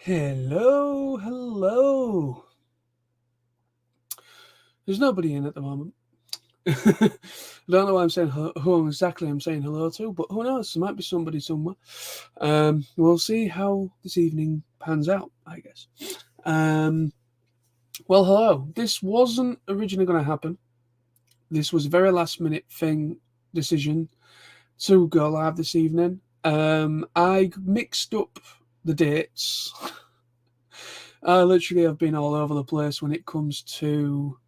Hello, hello. There's nobody in at the moment. I don't know why I'm saying who exactly I'm saying hello to, but who knows? There might be somebody somewhere. We'll see how this evening pans out, I guess. Well, hello. This wasn't originally going to happen. This was a very last minute decision to go live this evening. I mixed up the dates. I literally have been all over the place when it comes to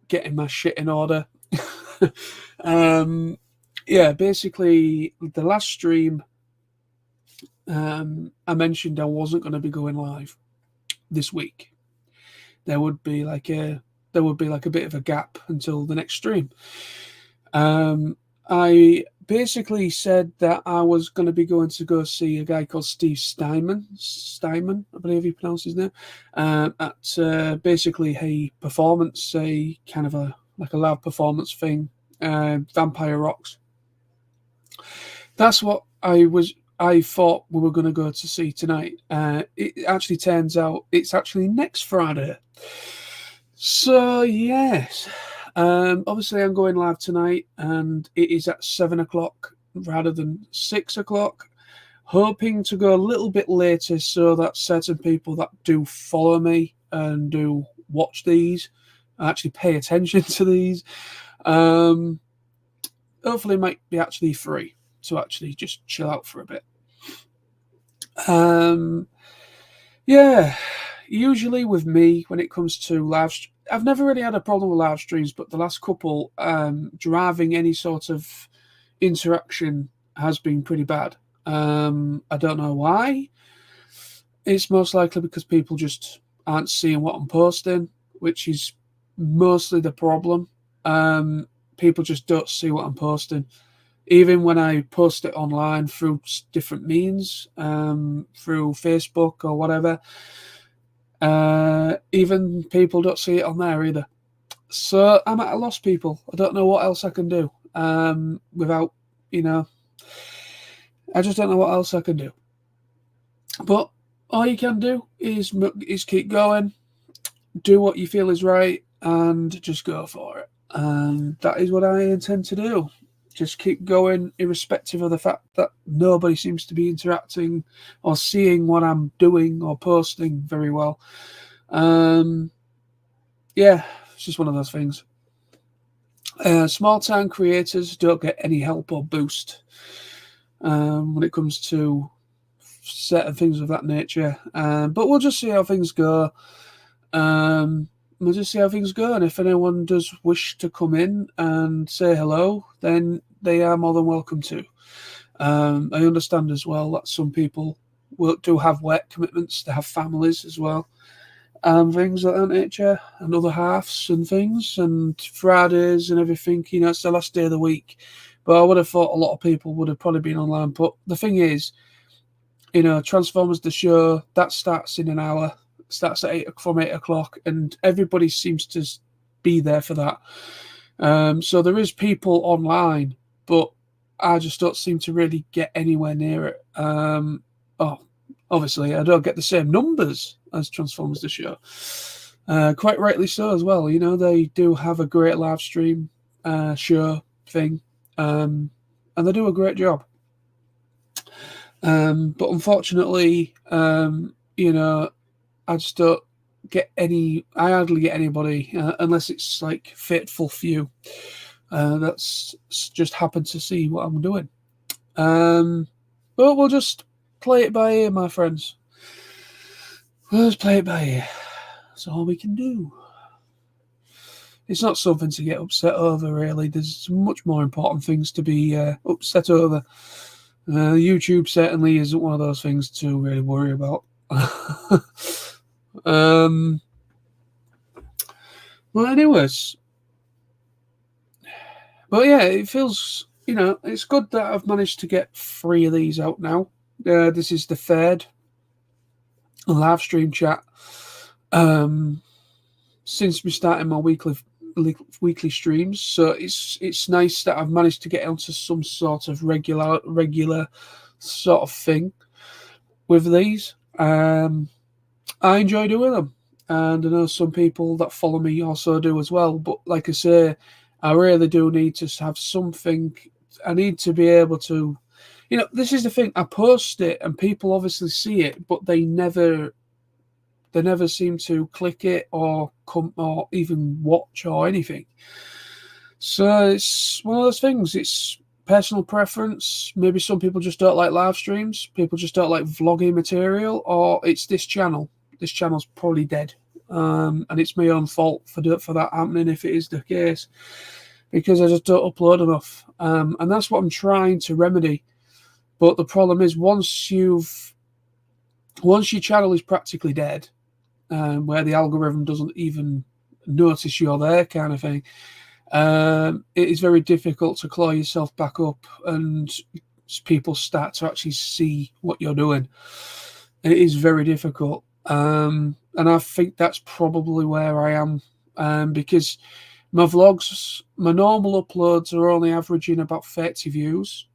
getting my shit in order. Basically, the last stream, I mentioned I wasn't going to be going live this week. There would be like a bit of a gap until the next stream. I basically said that I was going to be going to go see a guy called Steve Steinman, I believe he pronounced his name, at basically a performance, a kind of a live performance thing, Vampire Rocks. That's what I thought we were going to go to see tonight. It actually turns out it's actually next Friday. So yes. Obviously, I'm going live tonight, and it is at 7 o'clock rather than 6 o'clock. Hoping to go a little bit later so that certain people that do follow me and do watch these actually pay attention to these. Hopefully, it might be actually free to actually just chill out for a bit. Usually with me, when it comes to I've never really had a problem with live streams, but the last couple, driving any sort of interaction has been pretty bad. I don't know why. It's most likely because people just aren't seeing what I'm posting, which is mostly the problem. People just don't see what I'm posting. Even when I post it online through different means, through Facebook or whatever, even people don't see it on there either. So I'm at a loss, people. I don't know what else I can do without, I just don't know what else I can do. But all you can do is keep going, do what you feel is right, and just go for it. And that is what I intend to do. Just keep going, irrespective of the fact that nobody seems to be interacting or seeing what I'm doing or posting very well. It's just one of those things. Small town creators don't get any help or boost when it comes to certain things of that nature. But we'll just see how things go. We'll just see how things go, and if anyone does wish to come in and say hello, then they are more than welcome to. I understand as well that some people do have work commitments, they have families as well, and things of that nature, and other halves and things, and Fridays and everything. It's the last day of the week, but I would have thought a lot of people would have probably been online. But the thing is, Transformers the show that starts in an hour. Starts at from 8 o'clock, and everybody seems to be there for that. So there is people online, but I just don't seem to really get anywhere near it. Obviously, I don't get the same numbers as Transformers the show. Quite rightly so as well. They do have a great live stream show thing, and they do a great job. But unfortunately, I just don't get I hardly get anybody unless it's like Fateful Few. That's just happened to see what I'm doing. But we'll just play it by ear, my friends. We'll just play it by ear. That's all we can do. It's not something to get upset over, really. There's much more important things to be upset over. YouTube certainly isn't one of those things to really worry about. Well, anyways, but yeah, it feels, it's good that I've managed to get 3 of these out now. This is the third live stream chat since we started my weekly streams. So it's nice that I've managed to get onto some sort of regular sort of thing with these. I enjoy doing them, and I know some people that follow me also do as well. But like I say, I really do need to have something. I need to be able to, this is the thing. I post it, and people obviously see it, but they never seem to click it or come or even watch or anything. So it's one of those things. It's personal preference. Maybe some people just don't like live streams. People just don't like vlogging material, or it's this channel. This channel's probably dead, and it's my own fault for that happening if it is the case, because I just don't upload enough, and that's what I'm trying to remedy. But the problem is once your channel is practically dead, where the algorithm doesn't even notice you're there, kind of thing. It is very difficult to claw yourself back up, and people start to actually see what you're doing. It is very difficult, and I think that's probably where I am, because my vlogs, my normal uploads are only averaging about 30 views,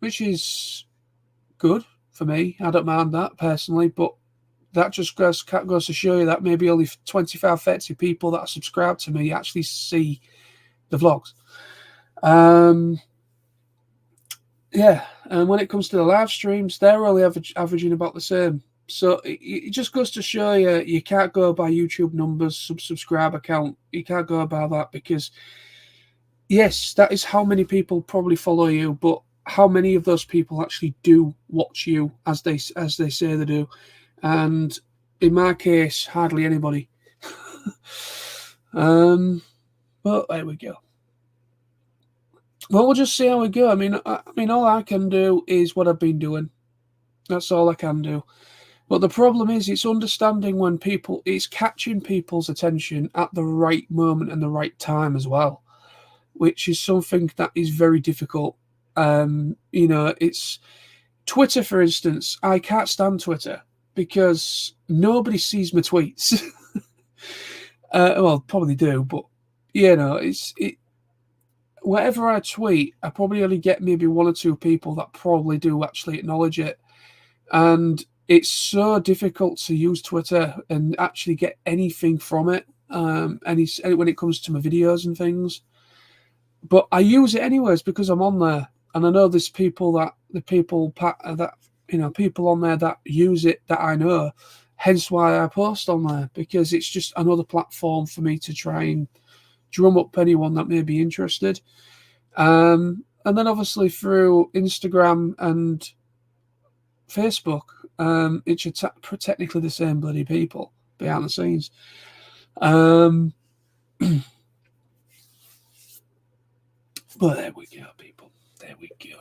which is good for me. I don't mind that personally, but that just goes to show you that maybe only 25, 30 people that are subscribed to me actually see the vlogs. Yeah, and when it comes to the live streams, they're only averaging about the same. So it just goes to show you can't go by YouTube numbers, subscriber count. You can't go by that, because yes, that is how many people probably follow you, but how many of those people actually do watch you as they say they do? And in my case, hardly anybody. But there we go. Well, we'll just see how we go. I mean, all I can do is what I've been doing. That's all I can do. But the problem is, it's understanding when it's catching people's attention at the right moment and the right time as well, which is something that is very difficult. It's Twitter, for instance. I can't stand Twitter because nobody sees my tweets. Well, probably do, but whatever I tweet, I probably only get maybe one or two people that probably do actually acknowledge it. And it's so difficult to use Twitter and actually get anything from it, when it comes to my videos and things. But I use it anyways because I'm on there, and I know there's people on there that use it that I know. Hence why I post on there, because it's just another platform for me to try and drum up anyone that may be interested. And then obviously through Instagram and Facebook, it's technically the same bloody people behind the scenes. But there we go, people. There we go.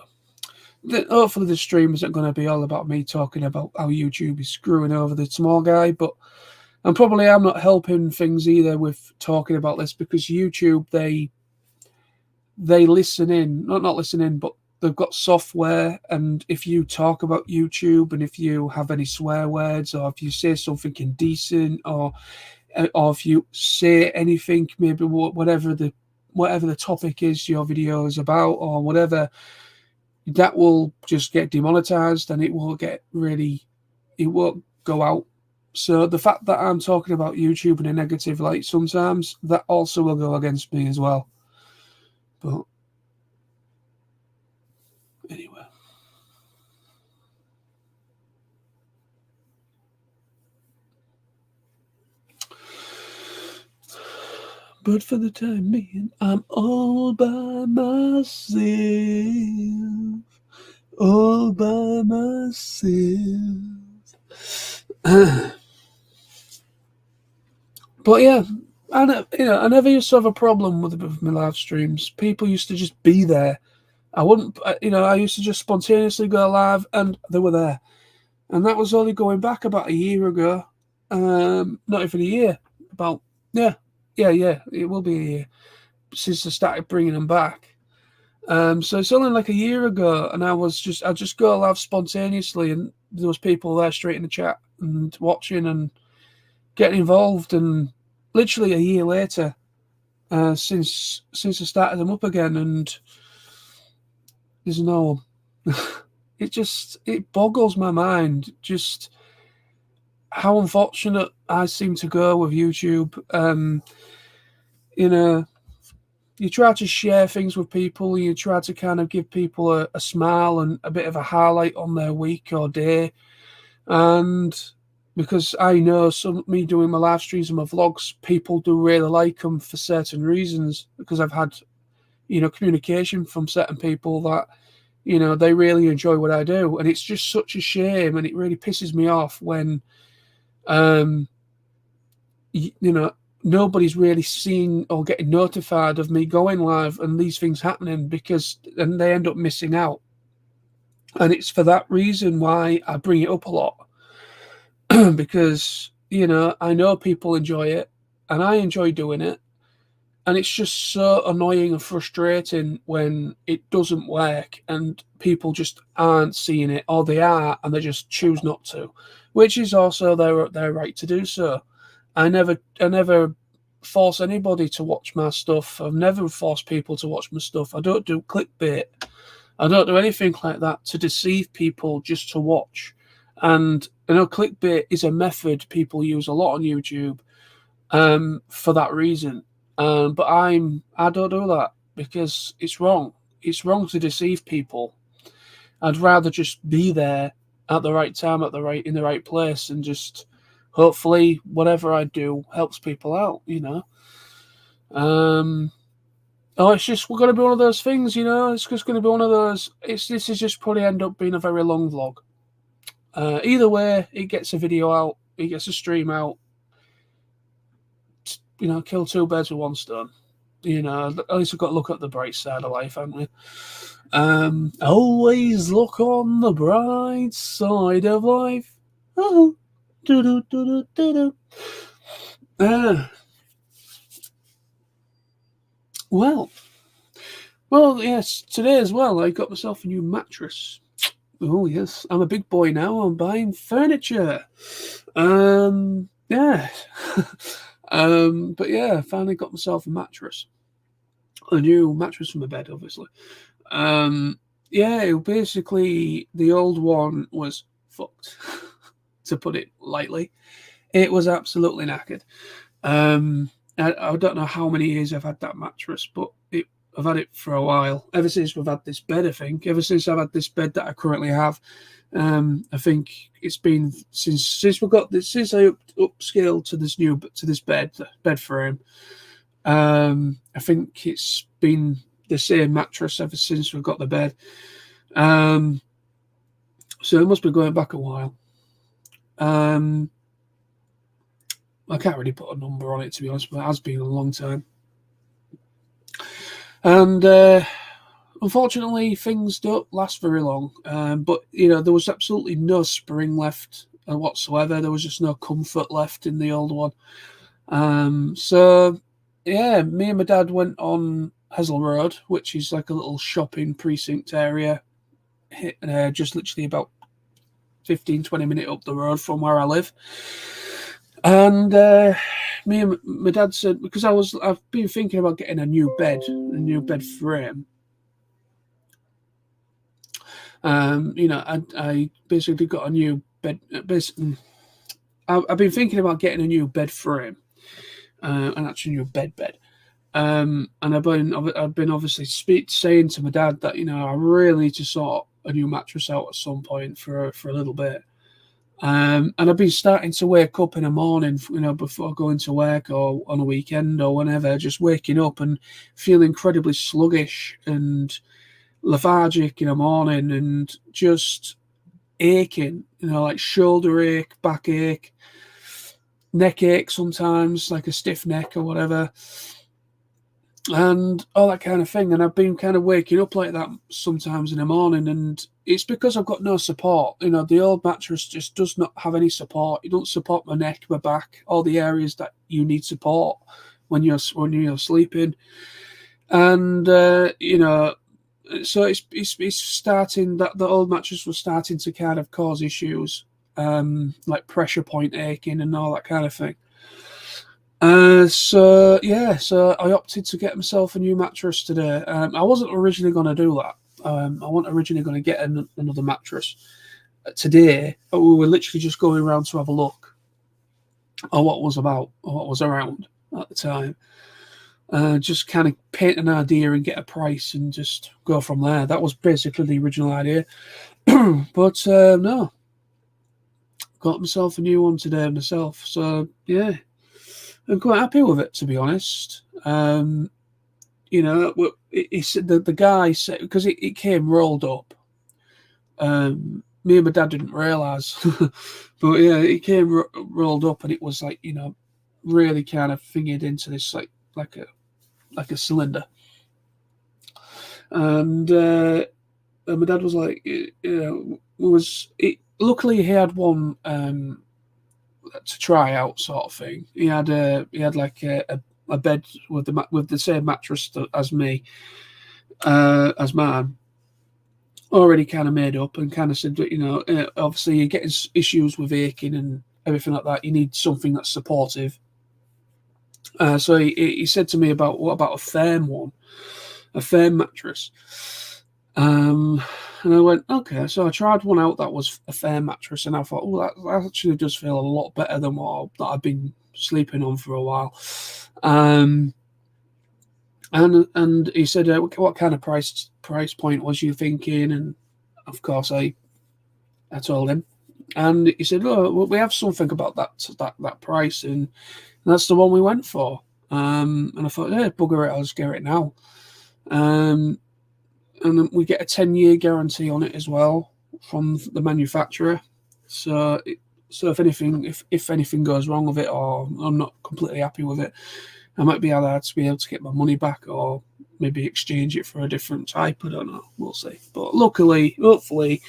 Hopefully the stream isn't going to be all about me talking about how YouTube is screwing over the small guy, but I'm not helping things either with talking about this, because YouTube, they listen in, not listen in, but they've got software, and if you talk about YouTube and if you have any swear words, or if you say something indecent, or if you say anything, maybe whatever the topic is your video is about, or whatever, that will just get demonetized, and it won't go out. So the fact that I'm talking about YouTube in a negative light sometimes, that also will go against me as well. But anyway. But for the time being, I'm all by myself. All by myself. But yeah, I never used to have a problem with my live streams. People used to just be there. I used to just spontaneously go live and they were there. And that was only going back about a year ago. Not even a year. It will be a year since I started bringing them back. So it's only like a year ago, and I just go live spontaneously, and there was people there straight in the chat and watching and getting involved. And literally a year later, since I started them up again, and there's no one. it boggles my mind just how unfortunate I seem to go with YouTube. You know, you try to share things with people, you try to kind of give people a smile and a bit of a highlight on their week or day. And because I know me doing my live streams and my vlogs, people do really like them for certain reasons, because I've had, communication from certain people that, they really enjoy what I do. And it's just such a shame, and it really pisses me off when, nobody's really seeing or getting notified of me going live and these things happening, and they end up missing out. And it's for that reason why I bring it up a lot. Because, I know people enjoy it and I enjoy doing it. And it's just so annoying and frustrating when it doesn't work and people just aren't seeing it, or they are and they just choose not to, which is also their right to do so. I never force anybody to watch my stuff. I've never forced people to watch my stuff. I don't do clickbait. I don't do anything like that to deceive people just to watch. And clickbait is a method people use a lot on YouTube for that reason. But I don't do that because it's wrong. It's wrong to deceive people. I'd rather just be there at the right time, in the right place, and just hopefully whatever I do helps people out. It's just going to be one of those things. It's just going to be one of those. This is just probably end up being a very long vlog. Either way, it gets a video out, it gets a stream out. Kill two birds with one stone. At least we've got to look at the bright side of life, haven't we? Always look on the bright side of life. Oh, well, yes, today as well, I got myself a new mattress. Oh, yes, I'm a big boy now. I'm buying furniture. Yeah. But yeah, I finally got myself a mattress. A new mattress for my bed, obviously. Yeah, basically, the old one was fucked, to put it lightly. It was absolutely knackered. I don't know how many years I've had that mattress, but I've had it for a while. Ever since we've had this bed, I think. Ever since I've had this bed that I currently have, I think it's been since we got this. Since I upscaled to this bed frame. I think it's been the same mattress ever since we got the bed. So it must be going back a while. I can't really put a number on it, to be honest, but it has been a long time. And unfortunately, things don't last very long. But, there was absolutely no spring left whatsoever. There was just no comfort left in the old one. So, yeah, me and my dad went on Hesel Road, which is like a little shopping precinct area, just literally about 15-20 minutes up the road from where I live. And me and my dad said, because I've been thinking about getting a new bed frame. I basically got a new bed. I've been thinking about getting a new bed frame, an actual new bed. And I've been obviously saying to my dad that I really need to sort a new mattress out at some point for a little bit. And I've been starting to wake up in the morning, before going to work or on a weekend or whenever, just waking up and feeling incredibly sluggish and lethargic in the morning and just aching, like shoulder ache, back ache, neck ache sometimes, like a stiff neck or whatever, and all that kind of thing. And I've been kind of waking up like that sometimes in the morning, and it's because I've got no support. The old mattress just does not have any support. It doesn't support my neck, my back, all the areas that you need support when you're sleeping. And so it's starting that the old mattress was starting to kind of cause issues, like pressure point aching and all that kind of thing. So I opted to get myself a new mattress today. I wasn't originally going to do that. I wasn't originally going to get another mattress. Today, we were literally just going around to have a look at what was around at the time. Just kind of paint an idea and get a price and just go from there. That was basically the original idea. But no, got myself a new one today myself. So yeah, I'm quite happy with it, to be honest. You know, the guy said, because it came rolled up. Me and my dad didn't realise, but yeah, it came rolled up, and it was like, you know, really kind of fingered into this like a cylinder. And my dad was like, you know, luckily he had one to try out, sort of thing. He had like a bed with the same mattress as me, as mine, already kind of made up, and kind of said that, you know, obviously you're getting issues with aching and everything like that. You need something that's supportive. So he said to me about, what about a firm one, a firm mattress? And I went, okay. So I tried one out that was a firm mattress, and I thought, oh, that actually does feel a lot better than that I've been sleeping on for a while. And he said, what kind of price point was you thinking? And of course, I told him, and he said, "Oh, well, we have something about that price, and that's the one we went for." And I thought, yeah, bugger it, I'll just get it now. And we get a 10-year guarantee on it as well from the manufacturer. So if anything goes wrong with it, or I'm not completely happy with it, I might be able to get my money back, or maybe exchange it for a different type. I don't know. We'll see. But luckily, hopefully,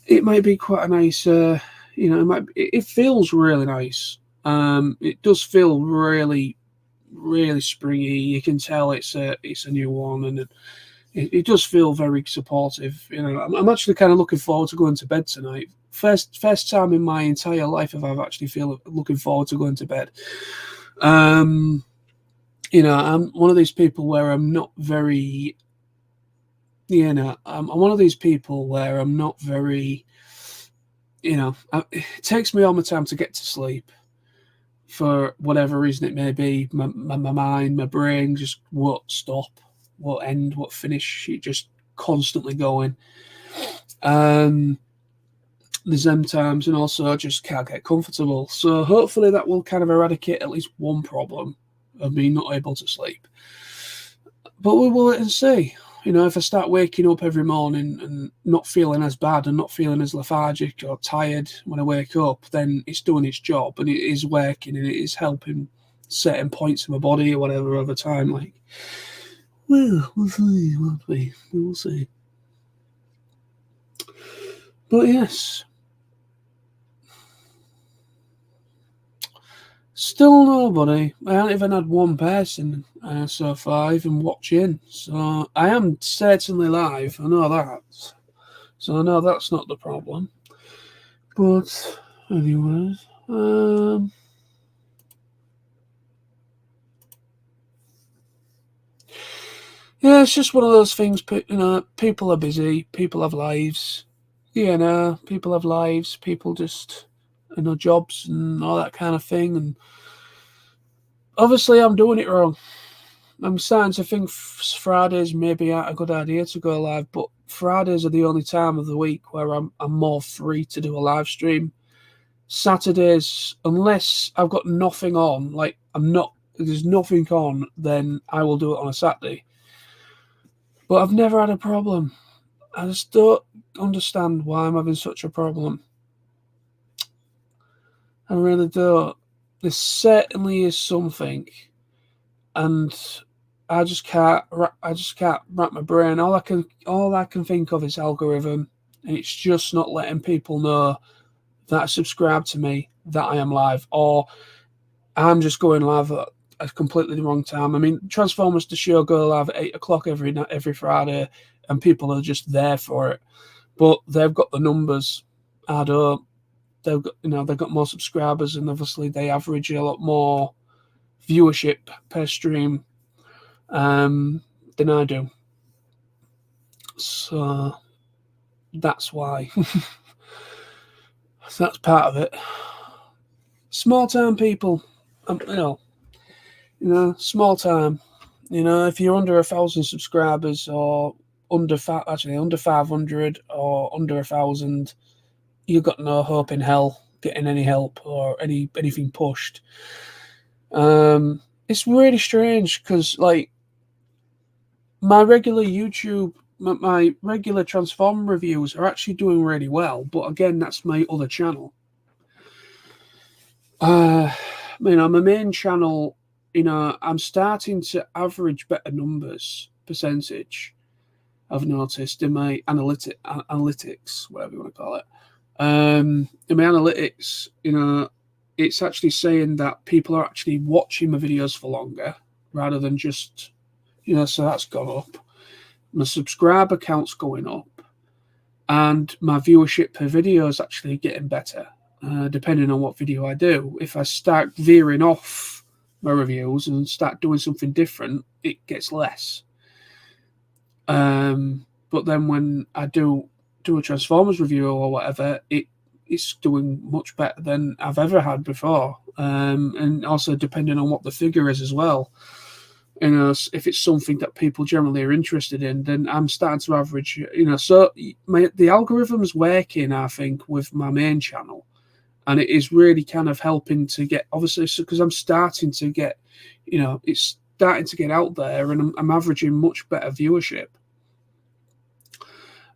it might be quite a nice. You know, it feels really nice. It does feel really, really springy. You can tell it's a new one, and it does feel very supportive. You know, I'm actually kind of looking forward to going to bed tonight. First time in my entire life have I actually looking forward to going to bed. You know, I'm one of these people where I'm not very, you know, I'm one of these people where I'm not very, you know, it takes me all my time to get to sleep for whatever reason it may be. My mind, my brain just won't stop, won't end, won't finish. It just constantly going. There's them times, and also I just can't get comfortable. So hopefully that will kind of eradicate at least one problem of me not able to sleep. But we will wait and see. You know, if I start waking up every morning and not feeling as bad and not feeling as lethargic or tired when I wake up, then it's doing its job, and it is working, and it is helping certain points in my body or whatever over time. Like, well, we'll see, won't we? We'll see. But yes. Still nobody. I haven't even had one person so far even watching. So I am certainly live. I know that. So I know that's not the problem. But anyways, yeah, it's just one of those things. You know, people are busy. People have lives. You know, people have lives. People just, you know, jobs and all that kind of thing. And obviously, I'm doing it wrong. I'm starting to think Fridays may be a good idea to go live, but Fridays are the only time of the week where I'm more free to do a live stream. Saturdays, unless I've got nothing on, like there's nothing on, then I will do it on a Saturday. But I've never had a problem. I just don't understand why I'm having such a problem. I really don't. There certainly is something, and I just can't wrap my brain. All I can think of is algorithm, and it's just not letting people know that subscribe to me that I am live, or I'm just going live at a completely wrong time. I mean, Transformers the show go live at 8 o'clock every Friday, and people are just there for it. But they've got the numbers. I don't. They've got more subscribers, and obviously they average a lot more viewership per stream than I do. So that's why. So that's part of it. Small town people, you know, small time. You know, if you're under 1,000 subscribers or under 500 or under 1,000, you've got no hope in hell getting any help or anything pushed. It's really strange because, like, my regular YouTube, my regular Transform reviews are actually doing really well. But again, that's my other channel. You know, my main channel, you know, I'm starting to average better numbers percentage. I've noticed in my analytics, whatever you want to call it. In my analytics, you know, it's actually saying that people are actually watching my videos for longer rather than just, you know, so that's gone up. My subscriber count's going up, and my viewership per video is actually getting better, depending on what video I do. If I start veering off my reviews and start doing something different, it gets less. But then when I do a Transformers review or whatever, it's doing much better than I've ever had before. And also depending on what the figure is as well. You know, if it's something that people generally are interested in, then I'm starting to average, you know, so the algorithm's working, I think, with my main channel. And it is really kind of helping to get, obviously, because I'm starting to get, you know, it's starting to get out there, and I'm averaging much better viewership.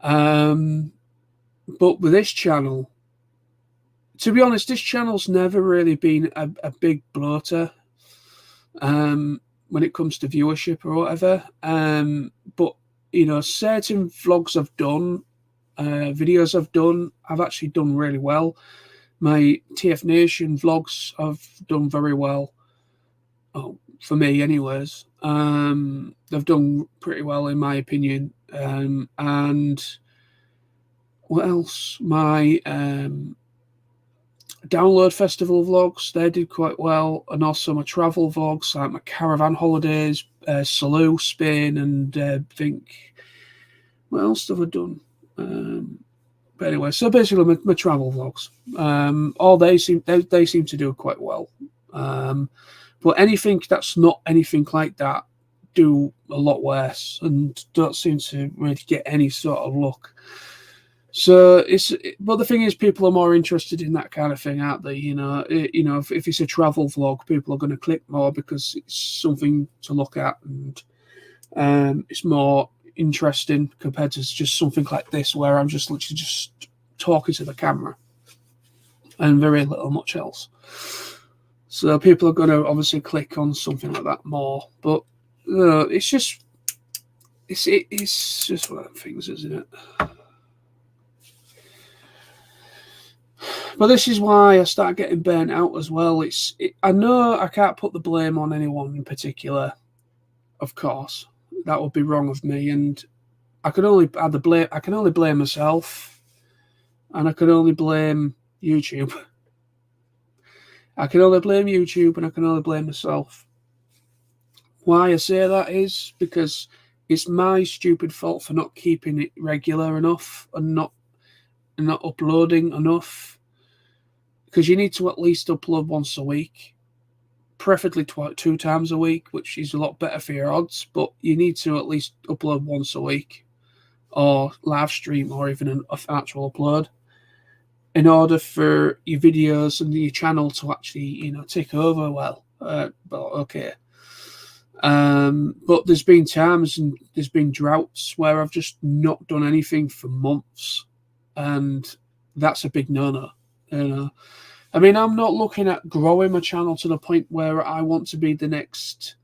But with this channel, to be honest, this channel's never really been a big bloater when it comes to viewership or whatever. But, you know, certain vlogs I've done, videos I've done, I've actually done really well. My TF Nation vlogs have done very well. Oh, for me, anyways. They've done pretty well, in my opinion. And what else? My download festival vlogs, they did quite well, and also my travel vlogs, like my caravan holidays, Salou, Spain, and I think, what else have I done? But anyway, so basically my travel vlogs, all they seem to do quite well. But anything that's not anything like that do a lot worse and don't seem to really get any sort of look. So but the thing is, people are more interested in that kind of thing, aren't they? You know, if it's a travel vlog, people are going to click more because it's something to look at, and it's more interesting compared to just something like this where I'm just literally just talking to the camera and very little much else. So people are going to obviously click on something like that more. But it's just one of the things, isn't it? But this is why I start getting burnt out as well. I know I can't put the blame on anyone in particular, of course. That would be wrong of me, and I can only blame myself, and I can only blame YouTube. I can only blame YouTube, and I can only blame myself. Why I say that is because it's my stupid fault for not keeping it regular enough and not uploading enough. Because you need to at least upload once a week, preferably 2 times a week, which is a lot better for your odds. But you need to at least upload once a week, or live stream, or even an actual upload, in order for your videos and your channel to actually, you know, take over well. But okay. But there's been times and there's been droughts where I've just not done anything for months, and that's a big no-no. You know, I mean, I'm not looking at growing my channel to the point where I want to be the next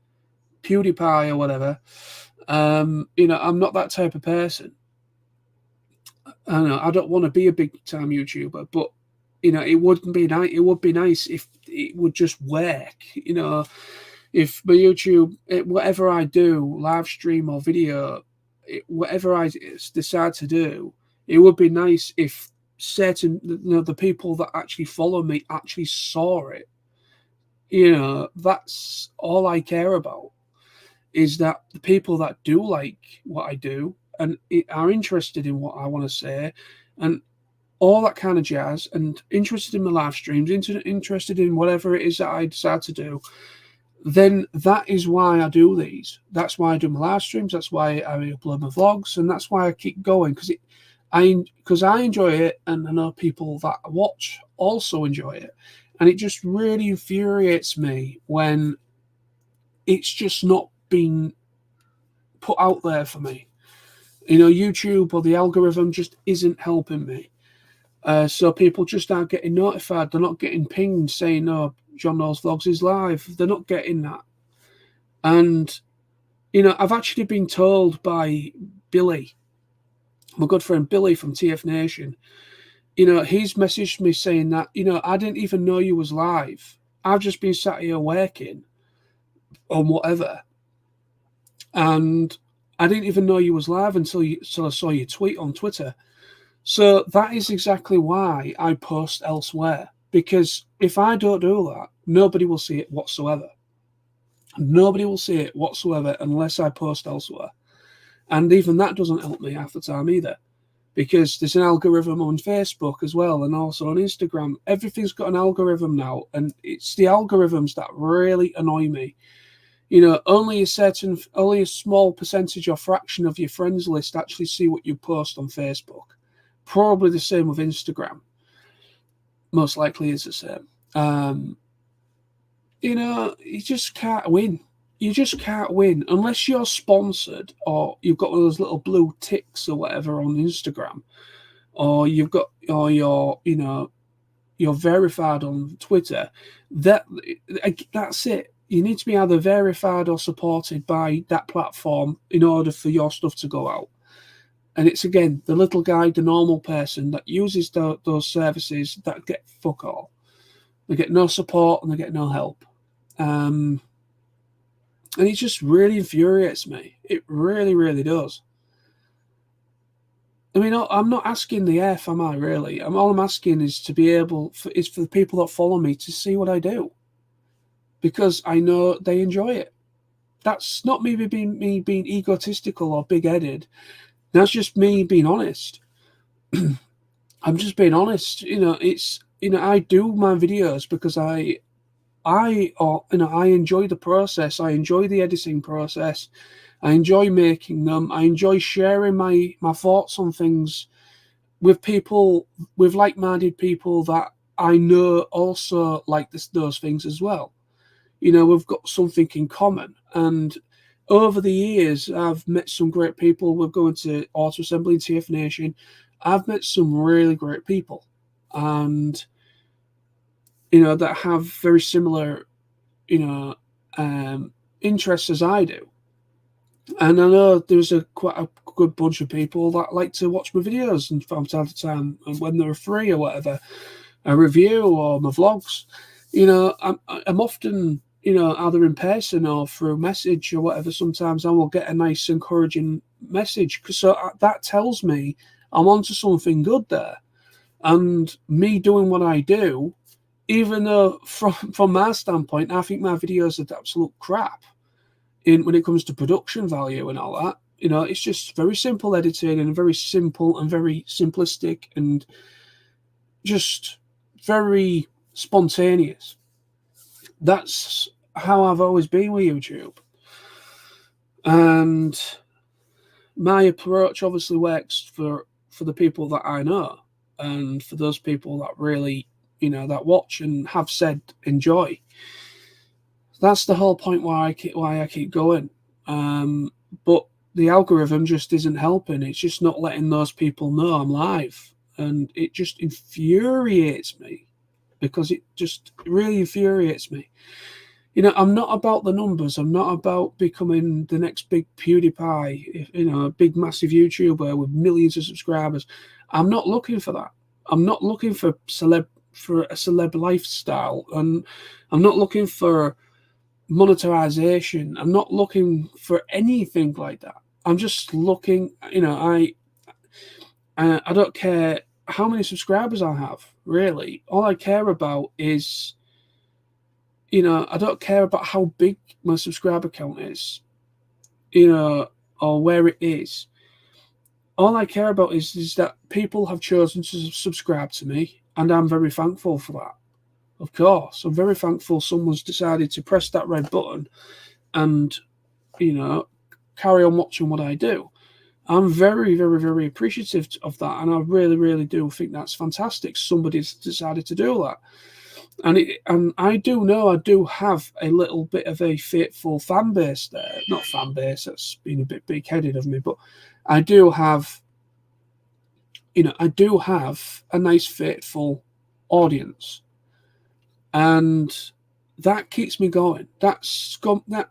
PewDiePie or whatever. You know, I'm not that type of person. I don't want to be a big time YouTuber, but you know, it would be nice if it would just work. You know, if my YouTube, whatever I do, live stream or video, whatever I decide to do, it would be nice if certain, you know, the people that actually follow me actually saw it. You know, that's all I care about, is that the people that do like what I do and are interested in what I want to say, and all that kind of jazz, and interested in my live streams, interested in whatever it is that I decide to do, then that is why I do these. That's why I do my live streams. That's why I upload my vlogs, and that's why I keep going, because I enjoy it, and I know people that watch also enjoy it. And it just really infuriates me when it's just not being put out there for me. YouTube or the algorithm just isn't helping me. So people just aren't getting notified. They're not getting pinged saying, "Oh, John Knowles Vlogs is live." They're not getting that. And, I've actually been told by Billy, my good friend Billy from TF Nation, he's messaged me saying that, I didn't even know you was live. I've just been sat here working on whatever. And I didn't even know you was live until I saw your tweet on Twitter. So that is exactly why I post elsewhere. Because if I don't do that, nobody will see it whatsoever. Nobody will see it whatsoever unless I post elsewhere. And even that doesn't help me half the time either. Because there's an algorithm on Facebook as well, and also on Instagram. Everything's got an algorithm now, and it's the algorithms that really annoy me. Only a small percentage or fraction of your friends list actually see what you post on Facebook. Probably the same with Instagram. Most likely is the same. You just can't win. You just can't win unless you're sponsored, or you've got one of those little blue ticks or whatever on Instagram, or you're verified on Twitter. That's it. You need to be either verified or supported by that platform in order for your stuff to go out. And it's, again, the little guy, the normal person that uses those services that get fuck all. They get no support and they get no help. And it just really infuriates me. It really, really does. I mean, I'm not asking the F, am I, really? All I'm asking is to be for the people that follow me to see what I do. Because I know they enjoy it. That's not me being egotistical or big-headed. That's just me being honest. I'm just being honest. I do my videos because I enjoy the process. I enjoy the editing process. I enjoy making them. I enjoy sharing my thoughts on things with people, with like-minded people that I know also like those things as well. We've got something in common. And over the years, I've met some great people. We're going to Auto Assembly and TF Nation. I've met some really great people. And, that have very similar, interests as I do. And I know there's quite a good bunch of people that like to watch my videos and from time to time, and when they're free or whatever, a review or my vlogs. I'm often, either in person or through message or whatever. Sometimes I will get a nice encouraging message, so that tells me I'm onto something good there. And me doing what I do, even though from my standpoint, I think my videos are absolute crap when it comes to production value and all that. It's just very simple editing and very simple and very simplistic and just very spontaneous. That's how I've always been with YouTube. And my approach obviously works for the people that I know, and for those people that really, that watch and have said enjoy. That's the whole point why I keep going. But the algorithm just isn't helping. It's just not letting those people know I'm live. And it just infuriates me, because it just really infuriates me. I'm not about the numbers. I'm not about becoming the next big PewDiePie, a big massive YouTuber with millions of subscribers. I'm not looking for that. I'm not looking for a celeb lifestyle, and I'm not looking for monetization. I'm not looking for anything like that. I'm just looking, I don't care how many subscribers I have, really. All I care about is, I don't care about how big my subscriber count is, or where it is. all I care about is that people have chosen to subscribe to me, and I'm very thankful for that. Of course, I'm very thankful someone's decided to press that red button and, you know, carry on watching what I do. I'm very, very, very appreciative of that, and I really, really do think that's fantastic. Somebody's decided to do that, and I do know I do have a little bit of a faithful fan base there. Not fan base, that's been a bit big-headed of me, but I do have, I do have a nice faithful audience, and that keeps me going. That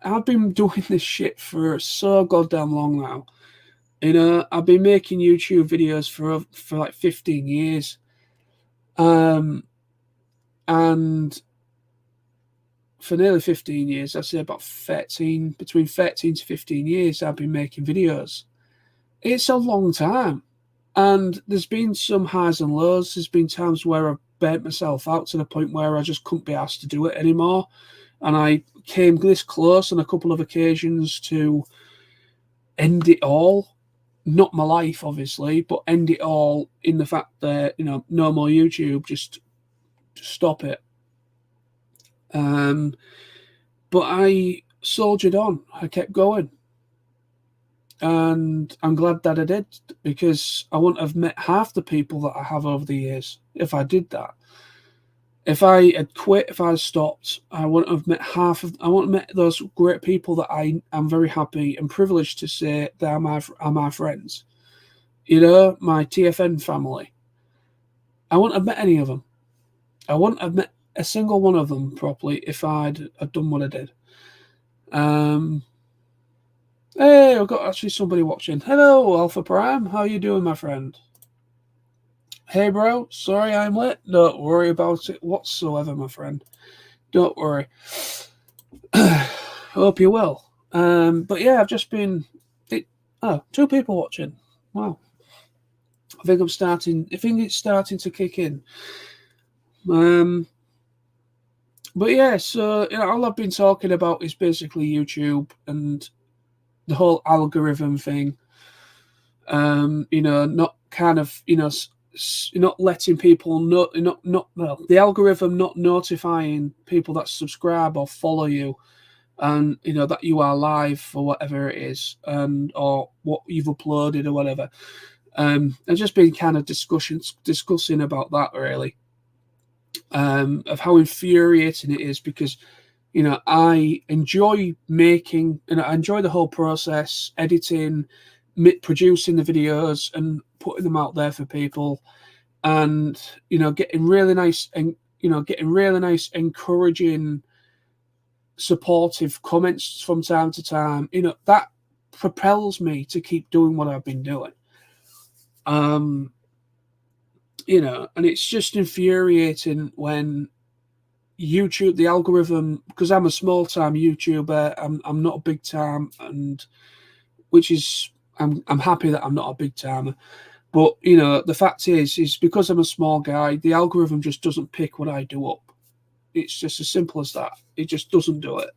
I've been doing this shit for so goddamn long now. I've been making YouTube videos for like 15 years. And for nearly 15 years, I'd say about between 13 to 15 years, I've been making videos. It's a long time. And there's been some highs and lows. There's been times where I've burnt myself out to the point where I just couldn't be asked to do it anymore. And I came this close on a couple of occasions to end it all. Not my life, obviously, but end it all in the fact that, no more YouTube, just stop it. But I soldiered on. I kept going. And I'm glad that I did, because I wouldn't have met half the people that I have over the years if I did that. If I had quit, if I had stopped, I wouldn't have met I wouldn't have met those great people that I am very happy and privileged to say that are my friends. My TFN family. I wouldn't have met any of them. I wouldn't have met a single one of them properly if I'd done what I did. Hey, I've got actually somebody watching. Hello, Alpha Prime. How you doing, my friend? Hey, bro. Sorry I'm late. Don't worry about it whatsoever, my friend. Don't worry. Hope you're well. But yeah, I've just been... 2 people watching. Wow. I think it's starting to kick in. But yeah, so all I've been talking about is basically YouTube and the whole algorithm thing. Not kind of, not letting people know, the algorithm not notifying people that subscribe or follow you, and that you are live for whatever it is, or what you've uploaded or whatever. I've just been kind of discussing about that, really, of how infuriating it is, because I enjoy making, I enjoy the whole process, editing, producing the videos and putting them out there for people, and getting really nice encouraging, supportive comments from time to time. That propels me to keep doing what I've been doing. And it's just infuriating when YouTube, the algorithm, because I'm a small time YouTuber, I'm not a big time, and which is I'm happy that I'm not a big timer. But the fact is because I'm a small guy, the algorithm just doesn't pick what I do up. It's just as simple as that. It just doesn't do it.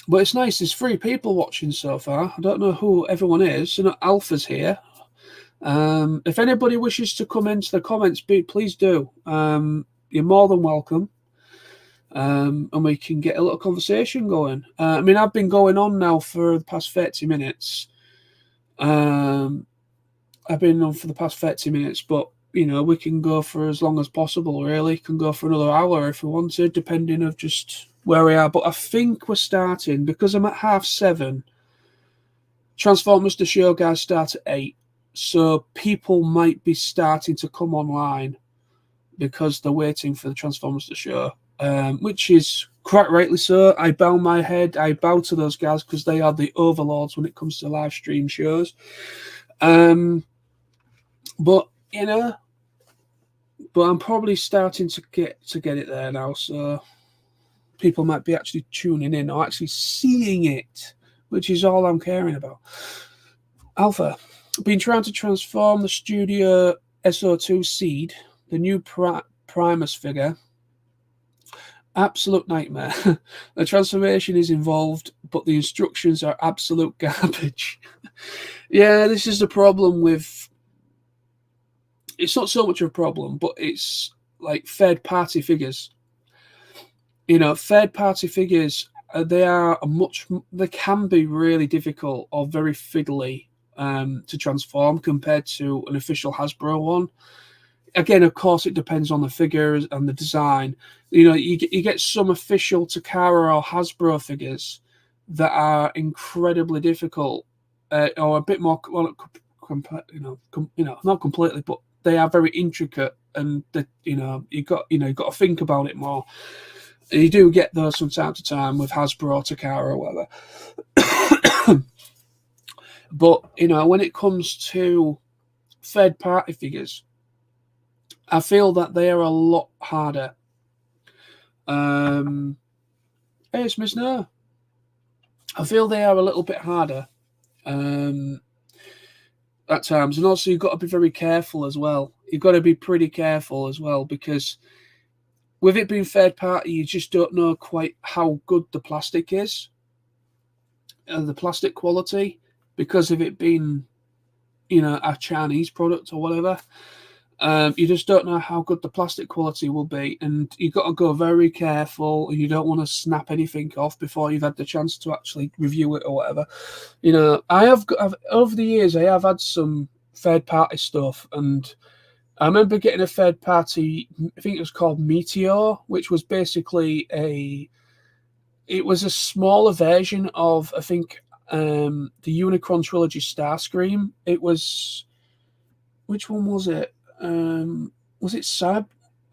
But it's nice. There's 3 people watching so far. I don't know who everyone is. Alpha's here. If anybody wishes to come into the comments, please do. You're more than welcome. And we can get a little conversation going. I've been going on now for the past 30 minutes. I've been on for the past 30 minutes, but we can go for as long as possible, really. Can go for another hour if we wanted, depending of just where we are. But I think we're starting, because I'm at 7:30. Transformers the show guys start at 8. So people might be starting to come online because they're waiting for the Transformers the show, which is quite rightly so. I bow my head. I bow to those guys because they are the overlords when it comes to live stream shows. But I'm probably starting to get it there now, so people might be actually tuning in or actually seeing it, which is all I'm caring about. Alpha, been trying to transform the Studio SO2 Seed, the new Primus figure. Absolute nightmare. The transformation is involved, but the instructions are absolute garbage. Yeah, this is the problem with. It's not so much of a problem, but it's like third-party figures. Third-party figures, they can be really difficult or very fiddly to transform compared to an official Hasbro one. Again, of course, it depends on the figures and the design. You get some official Takara or Hasbro figures that are incredibly difficult, or a bit more, well, not completely, but they are very intricate, and you got to think about it more. And you do get those from time to time with Hasbro, Takara, or whatever. But when it comes to third-party figures, I feel that they are a lot harder. Hey, it's Miss No. I feel they are a little bit harder at times, and also you've got to be very careful as well. You've got to be pretty careful as well, because with it being third party, you just don't know quite how good the plastic is, the plastic quality, because of it being, a Chinese product or whatever. You just don't know how good the plastic quality will be, and you've got to go very careful, and you don't want to snap anything off before you've had the chance to actually review it or whatever. I've over the years, I have had some third-party stuff, and I remember getting a third-party, I think it was called Meteor, which was basically it was a smaller version of, I think, the Unicron Trilogy Starscream. It was, which one was it? Was it I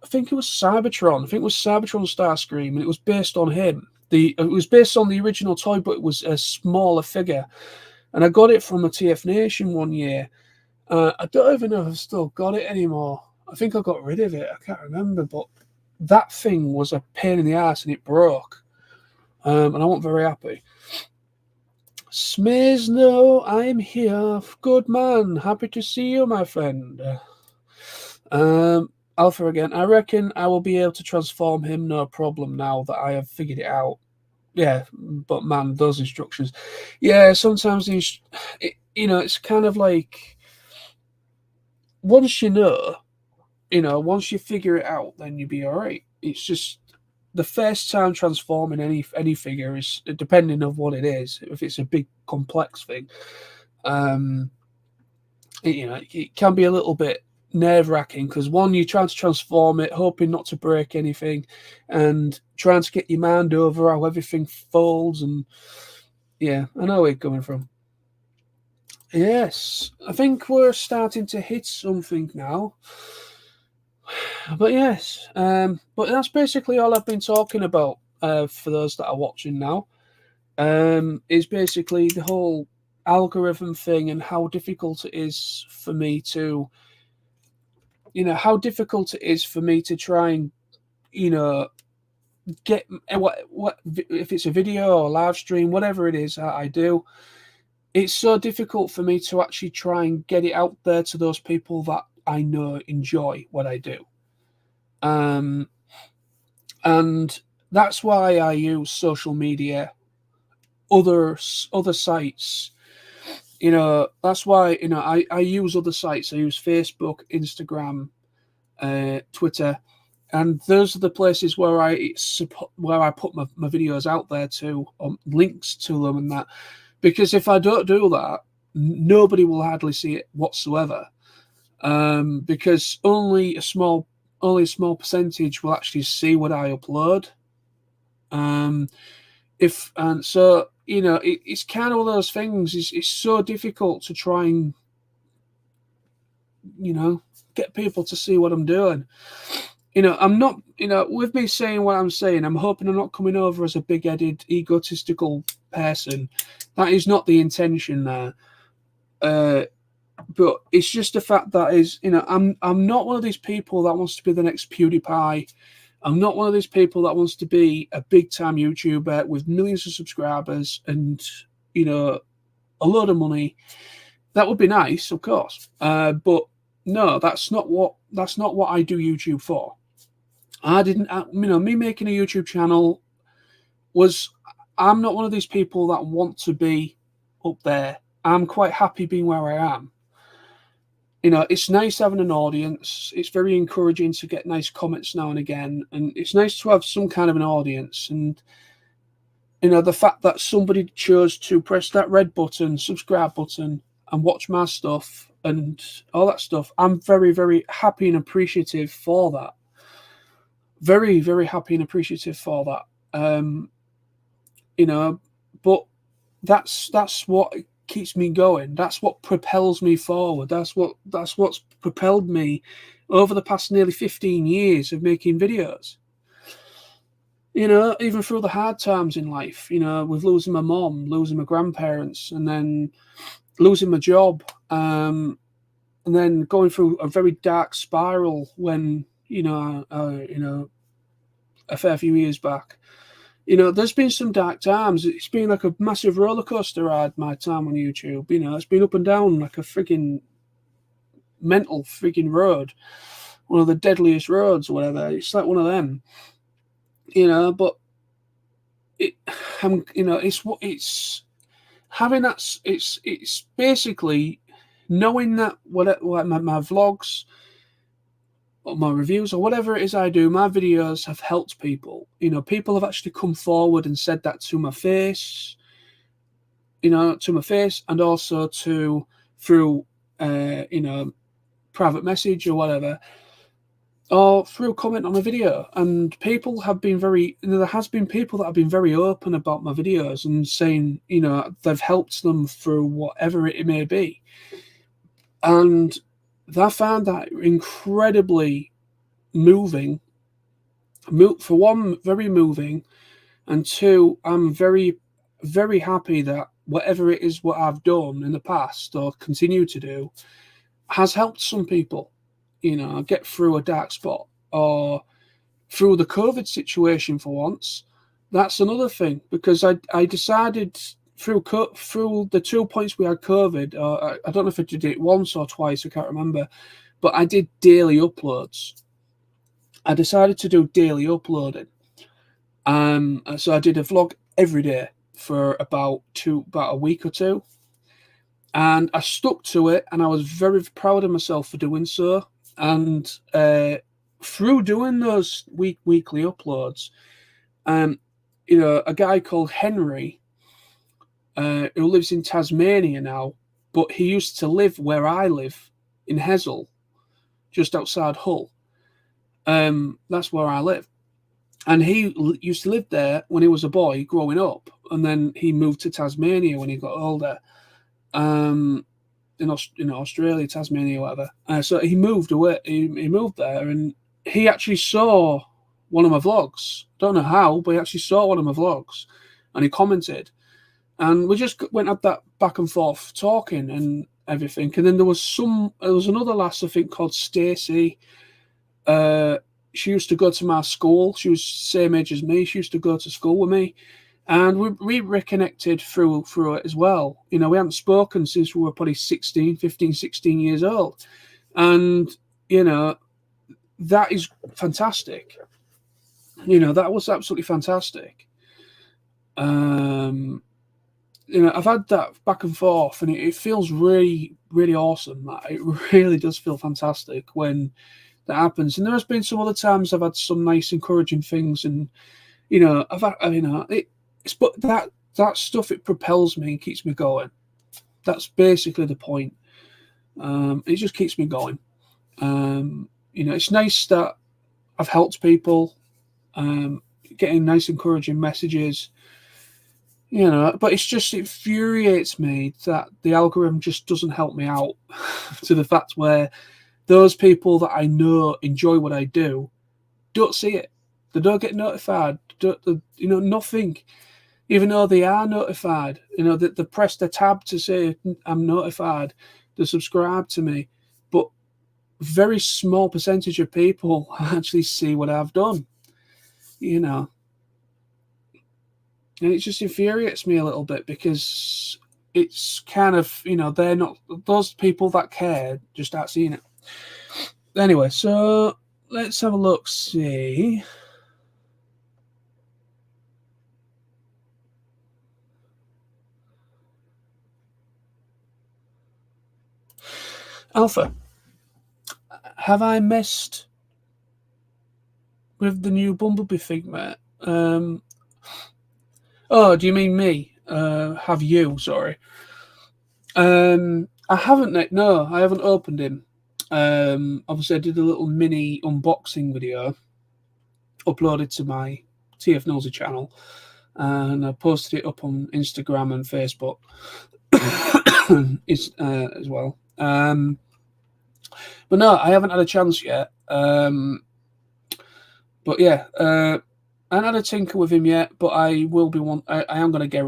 think it was Cybertron. I think it was Cybertron Starscream, and it was based on him. It was based on the original toy, but it was a smaller figure. And I got it from a TF Nation one year. I don't even know if I've still got it anymore. I think I got rid of it. I can't remember, but that thing was a pain in the ass, and it broke. And I wasn't very happy. Smays, no, I'm here. Good man. Happy to see you, my friend. Alpha again. I reckon I will be able to transform him, no problem, now that I have figured it out. Yeah, but man, those instructions. Yeah, sometimes it's kind of like, once once you figure it out, then you'll be all right. It's just the first time transforming any figure is, depending on what it is. If it's a big complex thing, it can be a little bit nerve-wracking, because one, you're trying to transform it, hoping not to break anything, and trying to get your mind over how everything folds. And yeah, I know where you're coming from. Yes, I think we're starting to hit something now. But yes, but that's basically all I've been talking about for those that are watching now. Is basically the whole algorithm thing, and how difficult it is for me to, try and, get what if it's a video or a live stream, whatever it is that I do. It's so difficult for me to actually try and get it out there to those people that I know enjoy what I do. And that's why I use social media, other sites. That's why I use other sites. I use Facebook, Instagram, Twitter, and those are the places where I put my videos out there to, links to them and that. Because if I don't do that, nobody will hardly see it whatsoever. Because only a small percentage will actually see what I upload. It's kind of one of those things. It's so difficult to try and get people to see what I'm doing. I'm not, with me saying what I'm saying, I'm hoping I'm not coming over as a big-headed, egotistical person. That is not the intention there. But it's just the fact that I'm not one of these people that wants to be the next PewDiePie. I'm not one of these people that wants to be a big-time YouTuber with millions of subscribers and, a load of money. That would be nice, of course. But no, that's not what I do YouTube for. I didn't, me making a YouTube channel was, I'm not one of these people that want to be up there. I'm quite happy being where I am. You know, it's nice having an audience. It's very encouraging to get nice comments now and again, and it's nice to have some kind of an audience. And you know, the fact that somebody chose to press that red button, subscribe button, and watch my stuff and all that stuff, I'm very, very happy and appreciative for that. Very, very happy and appreciative for that. You know, but that's what keeps me going. That's what propels me forward. That's what's propelled me over the past nearly 15 years of making videos. You know, even through the hard times in life, you know, with losing my mom, losing my grandparents, and then losing my job, and then going through a very dark spiral when, you know, a fair few years back. You know, there's been some dark times. It's been like a massive roller coaster ride, my time on YouTube. You know, it's been up and down like a frigging mental frigging road. One of the deadliest roads or whatever. It's like one of them. You know, but you know, it's having that. It's basically knowing that what my vlogs or my reviews or whatever it is I do, my videos have helped people. You know, people have actually come forward and said that to my face. You know, to my face, and also through you know, private message or whatever, or through comment on a video. And people have been very, you know, there has been people that have been very open about my videos and saying, you know, they've helped them through whatever it may be. And I found that incredibly moving. For one, very moving, and two, I'm very, very happy that whatever it is what I've done in the past or continue to do has helped some people, you know, get through a dark spot, or through the COVID situation for once. That's another thing, because I decided through the 2 points we had COVID, or I don't know if I did it once or twice, I can't remember, but I did daily uploads. I decided to do daily uploading. So I did a vlog every day for about a week or two, and I stuck to it, and I was very proud of myself for doing so. And through doing those weekly uploads, you know, a guy called Henry, who lives in Tasmania now, but he used to live where I live in Hessel, just outside Hull. That's where I live. And he used to live there when he was a boy growing up, and then he moved to Tasmania when he got older, in Australia, Tasmania, whatever. So he moved away. He moved there, and he actually saw one of my vlogs. Don't know how, but he actually saw one of my vlogs, and he commented, and we just went at that back and forth talking and everything. And then there was another lass, I think, called Stacey. She used to go to my school. She was the same age as me. She used to go to school with me. And we reconnected through it as well. You know, we hadn't spoken since we were probably 15, 16 years old. And, you know, that is fantastic. You know, that was absolutely fantastic. You know, I've had that back and forth, and it feels really, really awesome. It really does feel fantastic when that happens. And there has been some other times I've had some nice, encouraging things, and you know, but that stuff, it propels me and keeps me going. That's basically the point. It just keeps me going. You know, it's nice that I've helped people, getting nice, encouraging messages. You know, but it infuriates me that the algorithm just doesn't help me out to the fact where those people that I know enjoy what I do don't see it. They don't get notified. You know, nothing. Even though they are notified, you know, they press the tab to say I'm notified. They subscribe to me, but very small percentage of people actually see what I've done. You know, and it just infuriates me a little bit, because it's kind of, you know, they're not, those people that care just aren't seeing it. Anyway, so let's have a look, see. Alpha, have I messed with the new Bumblebee fig, mate? Oh, do you mean me? Have you? Sorry. I haven't, Nick. No, I haven't opened him. Obviously, I did a little mini unboxing video, uploaded to my TF Nosy channel, and I posted it up on Instagram and Facebook as well. But no, I haven't had a chance yet. But yeah, I haven't had a tinker with him yet, but I will be I am going to get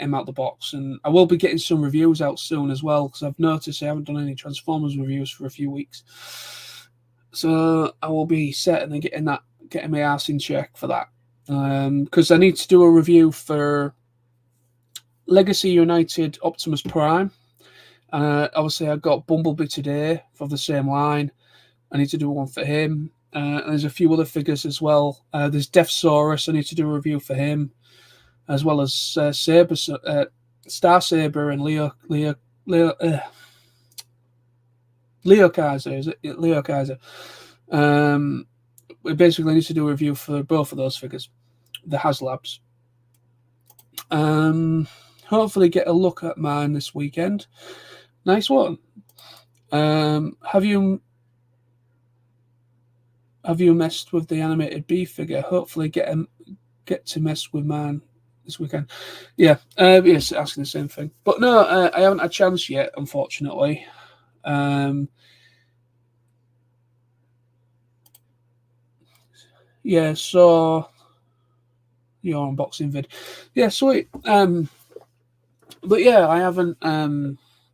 him out the box, and I will be getting some reviews out soon as well, because I've noticed I haven't done any Transformers reviews for a few weeks. So I will be setting and getting my ass in check for that, because I need to do a review for Legacy United Optimus Prime. Obviously, I got Bumblebee today for the same line. I need to do one for him. And there's a few other figures as well. There's Deathsaurus. I need to do a review for him, as well as Saber, Star Saber, and Leo Kaiser. Is it Leo Kaiser? We basically need to do a review for both of those figures, the HasLabs. Hopefully get a look at mine this weekend. Nice one. Have you messed with the animated B figure? Hopefully get to mess with mine this weekend. Yeah, yes, asking the same thing. But no, I haven't had a chance yet, unfortunately. Yeah, so your unboxing vid. Yeah, sweet. But yeah, I haven't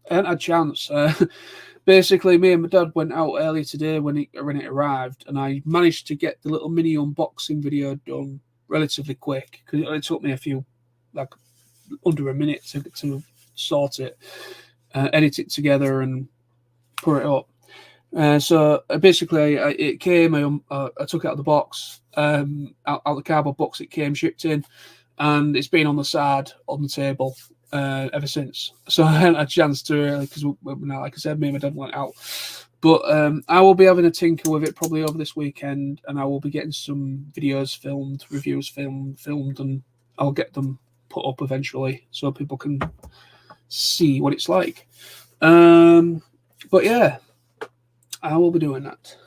had a chance. Basically, me and my dad went out early today when it arrived, and I managed to get the little mini unboxing video done relatively quick, because it took me under a minute to sort it, edit it together, and put it up. So basically, it came. I took it out of the box, out the cardboard box. It came shipped in, and it's been on the side on the table ever since. So I hadn't had a chance to, because like I said, me and my dad went out. But I will be having a tinker with it probably over this weekend, and I will be getting some videos filmed, reviews filmed, and I'll get them put up eventually so people can see what it's like. But yeah, I will be doing that.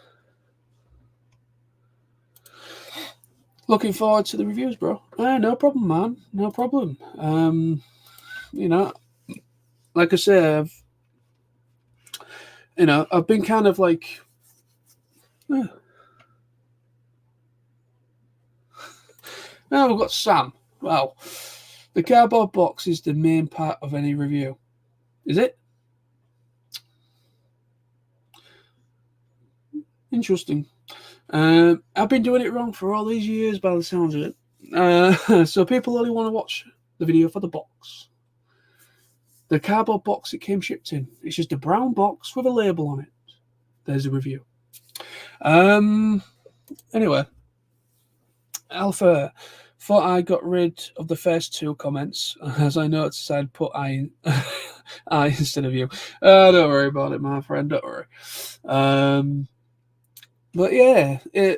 Looking forward to the reviews, bro. No problem, man. No problem. Like I say, I've been kind of like, now we've got Sam. Wow. The cardboard box is the main part of any review. Is it? Interesting. I've been doing it wrong for all these years by the sounds of it. So people only want to watch the video for the box. The cardboard box it came shipped in. It's just a brown box with a label on it. There's a review. Anyway, Alpha thought I got rid of the first two comments. As I noticed, I'd put I instead of you. Don't worry about it, my friend. Don't worry. But yeah, I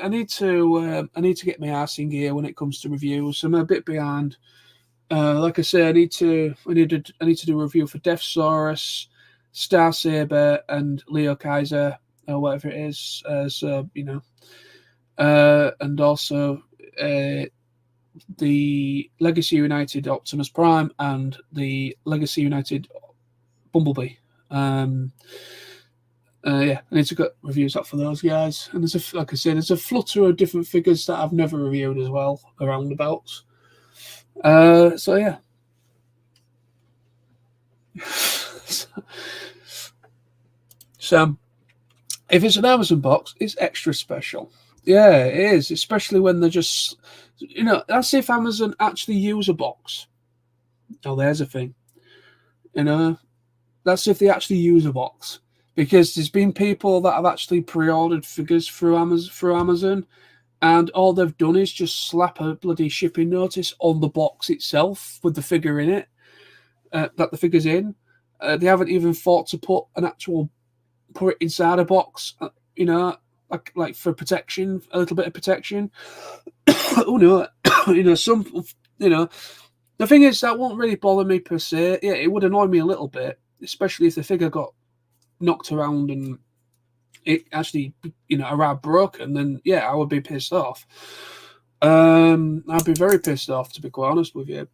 need to get my arse in gear when it comes to reviews. I'm a bit behind. Like I say, I need to do a review for Deathsaurus, Star Saber, and Leo Kaiser, or whatever it is. And also the Legacy United Optimus Prime and the Legacy United Bumblebee. I need to get reviews up for those guys. And like I said, there's a flutter of different figures that I've never reviewed as well, around about. So yeah. Sam, if it's an Amazon box, it's extra special. Yeah, it is, especially when they're just, that's if Amazon actually use a box. Oh, there's a thing. That's if they actually use a box. Because there's been people that have actually pre-ordered figures through Amazon, and all they've done is just slap a bloody shipping notice on the box itself with the figure in it, that the figure's in. They haven't even thought to put it inside a box, you know, like for protection, a little bit of protection. Oh no, you know, the thing is that won't really bother me per se. Yeah, it would annoy me a little bit, especially if the figure got knocked around and it actually, you know, arrived broken. Then yeah, I would be pissed off. I'd be very pissed off, to be quite honest with you.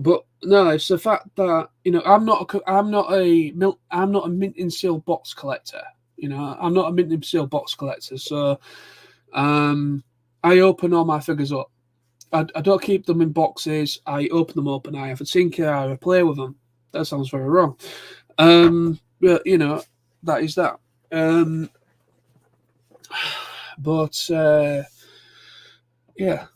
But no, it's the fact that, you know, I'm not a mint and seal box collector. You know, I'm not a mint and seal box collector. So I open all my figures up. I don't keep them in boxes. I open them up and I have a tinker. I play with them. That sounds very wrong. But you know, that is that. But yeah.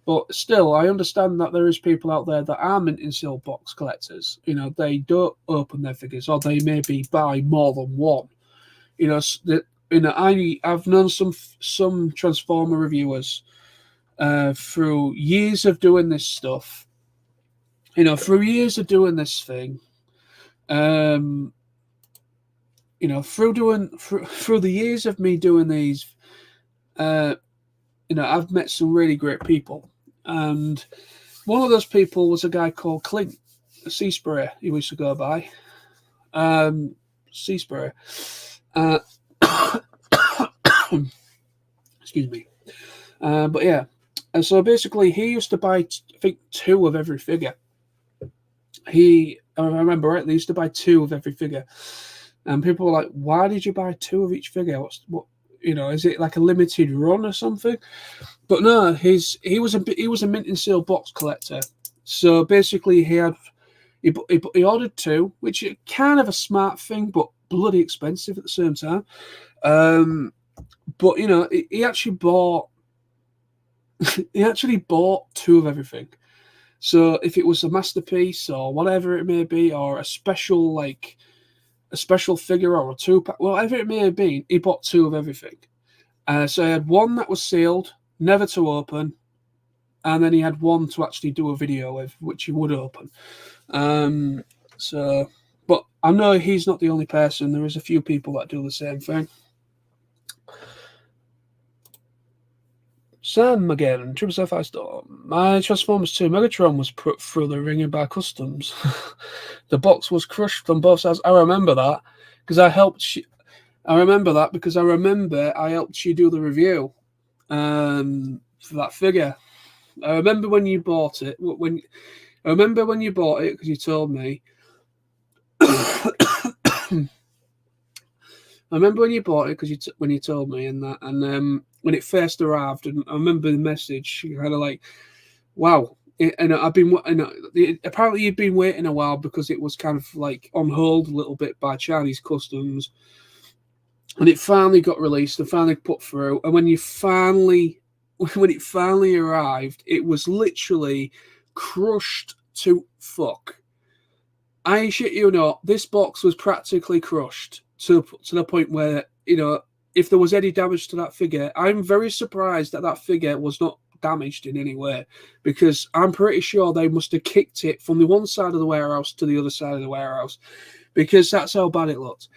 But still, I understand that there is people out there that are mint and seal box collectors. You know, they don't open their figures, or they maybe buy more than one. You know, I've known some Transformer reviewers through years of doing this stuff. You know, through years of doing this thing. You know, through the years of me doing these, you know, I've met some really great people. And one of those people was a guy called Clint Seaspray. He used to go by Seaspray. Excuse me. But yeah, and so basically, he used to buy, I think, 2 of every figure. If I remember rightly, he used to buy 2 of every figure, and people were like, "Why did you buy 2 of each figure? What? You know, is it like a limited run or something?" But no, he was a mint and seal box collector. So basically, he ordered 2, which is kind of a smart thing, but bloody expensive at the same time. But you know, he actually bought 2 of everything. So if it was a masterpiece or whatever it may be, or a special figure or a 2-pack, whatever it may have been, he bought 2 of everything. So he had 1 that was sealed, never to open, and then he had 1 to actually do a video with, which he would open. But I know he's not the only person. There is a few people that do the same thing. Sam again, Triple 5 Star. My Transformers 2 Megatron was put through the ringer by customs. The box was crushed on both sides. I remember that because I helped. I remember I helped you do the review for that figure. I remember when you bought it. I remember when you bought it because you told me. I remember when you bought it because when you told me and when it first arrived, and I remember the message, you kind of like, wow. Apparently you'd been waiting a while because it was kind of like on hold a little bit by Chinese customs, and it finally got released and finally put through. And when it finally arrived, it was literally crushed to fuck. I shit you not, this box was practically crushed to the point where, you know, if there was any damage to that figure, I'm very surprised that figure was not damaged in any way, because I'm pretty sure they must have kicked it from the one side of the warehouse to the other side of the warehouse, because that's how bad it looked.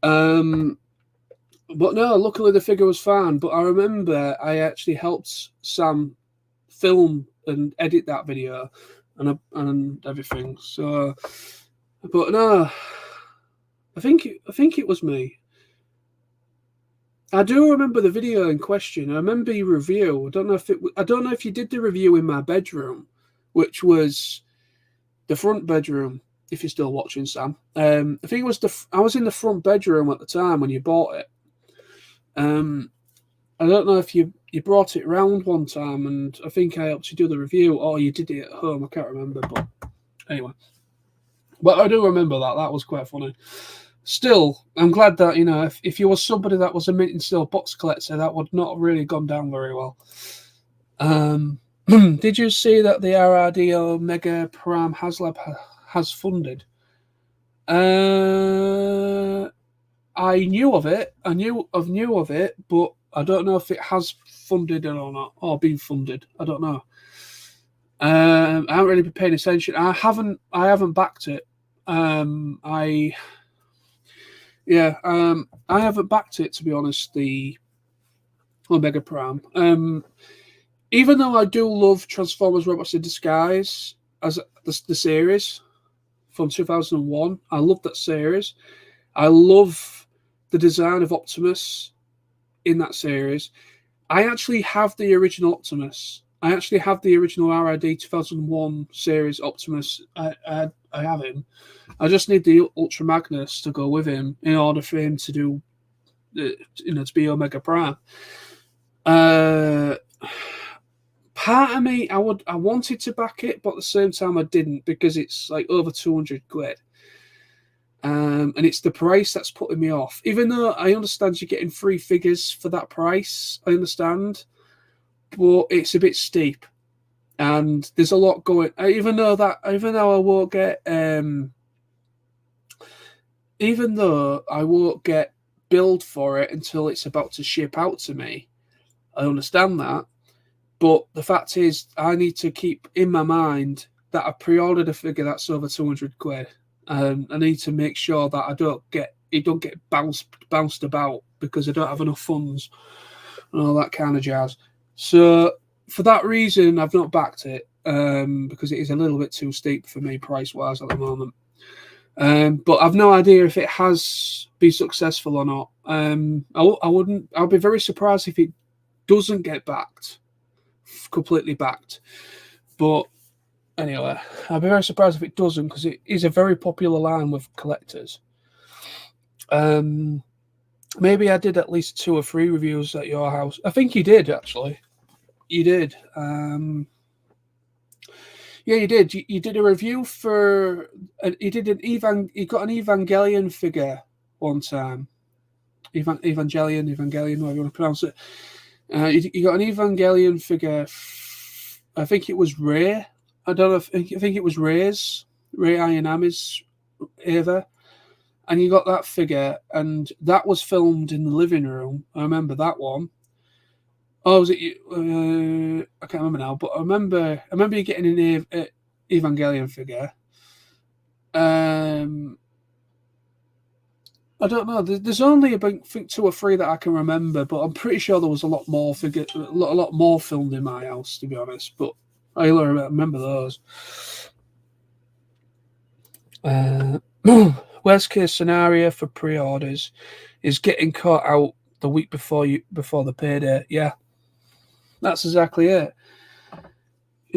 But no, luckily the figure was fine. But I remember I actually helped Sam film and edit that video and everything. So, but no, I think it was me. I do remember the video in question. I remember your review. I don't know if you did the review in my bedroom, which was the front bedroom. If you're still watching, Sam, I think it was I was in the front bedroom at the time when you bought it. I don't know if you brought it round one time, and I think I helped you do the review, or you did it at home. I can't remember, but anyway. But I do remember that. That was quite funny. Still, I'm glad that, you know, if you were somebody that was a mint and seal box collector, that would not have really gone down very well. Did you see that the RRDO Mega Prime HasLab has funded? I knew of it. I knew of it, but I don't know if it has funded or not, or been funded. I don't know. I haven't really been paying attention. I haven't backed it. I haven't backed it, to be honest, the Omega Prime. Even though I do love Transformers Robots in Disguise as the series from 2001, I love that series. I love the design of Optimus in that series. I actually have the original Optimus. I actually have the original RID 2001 series Optimus. I have him. I just need the Ultra Magnus to go with him in order for him to do, to be Omega Prime. Part of me, I wanted to back it, but at the same time I didn't, because it's like over 200 quid. And it's the price that's putting me off. Even though I understand you're getting 3 figures for that price, I understand, but it's a bit steep. And there's a lot going. Even though I won't get, even though I won't get billed for it until it's about to ship out to me, I understand that. But the fact is, I need to keep in my mind that I pre-ordered a figure that's over 200 quid. I need to make sure that it don't get bounced about because I don't have enough funds and all that kind of jazz. So for that reason, I've not backed it, because it is a little bit too steep for me price-wise at the moment. But I've no idea if it has been successful or not. I'll be very surprised if it doesn't get backed, completely backed. But anyway, I'll be very surprised if it doesn't, because it is a very popular line with collectors. Maybe I did at least 2 or 3 reviews at your house. I think you did, actually. You did. Yeah, you did. You did a review for. You got an Evangelion figure one time. Evangelion, whatever you want to pronounce it. You got an Evangelion figure. I think it was Ray. I don't know. I think it was Ray Ayanami's Eva. And you got that figure, and that was filmed in the living room. I remember that one. Oh, was it? I can't remember now, but I remember you getting an Evangelion figure. I don't know. There's only about, I think, 2 or 3 that I can remember, but I'm pretty sure there was a lot more filmed in my house, to be honest. But I remember those. Worst case scenario for pre-orders is getting caught out the week before the payday. Yeah, that's exactly it.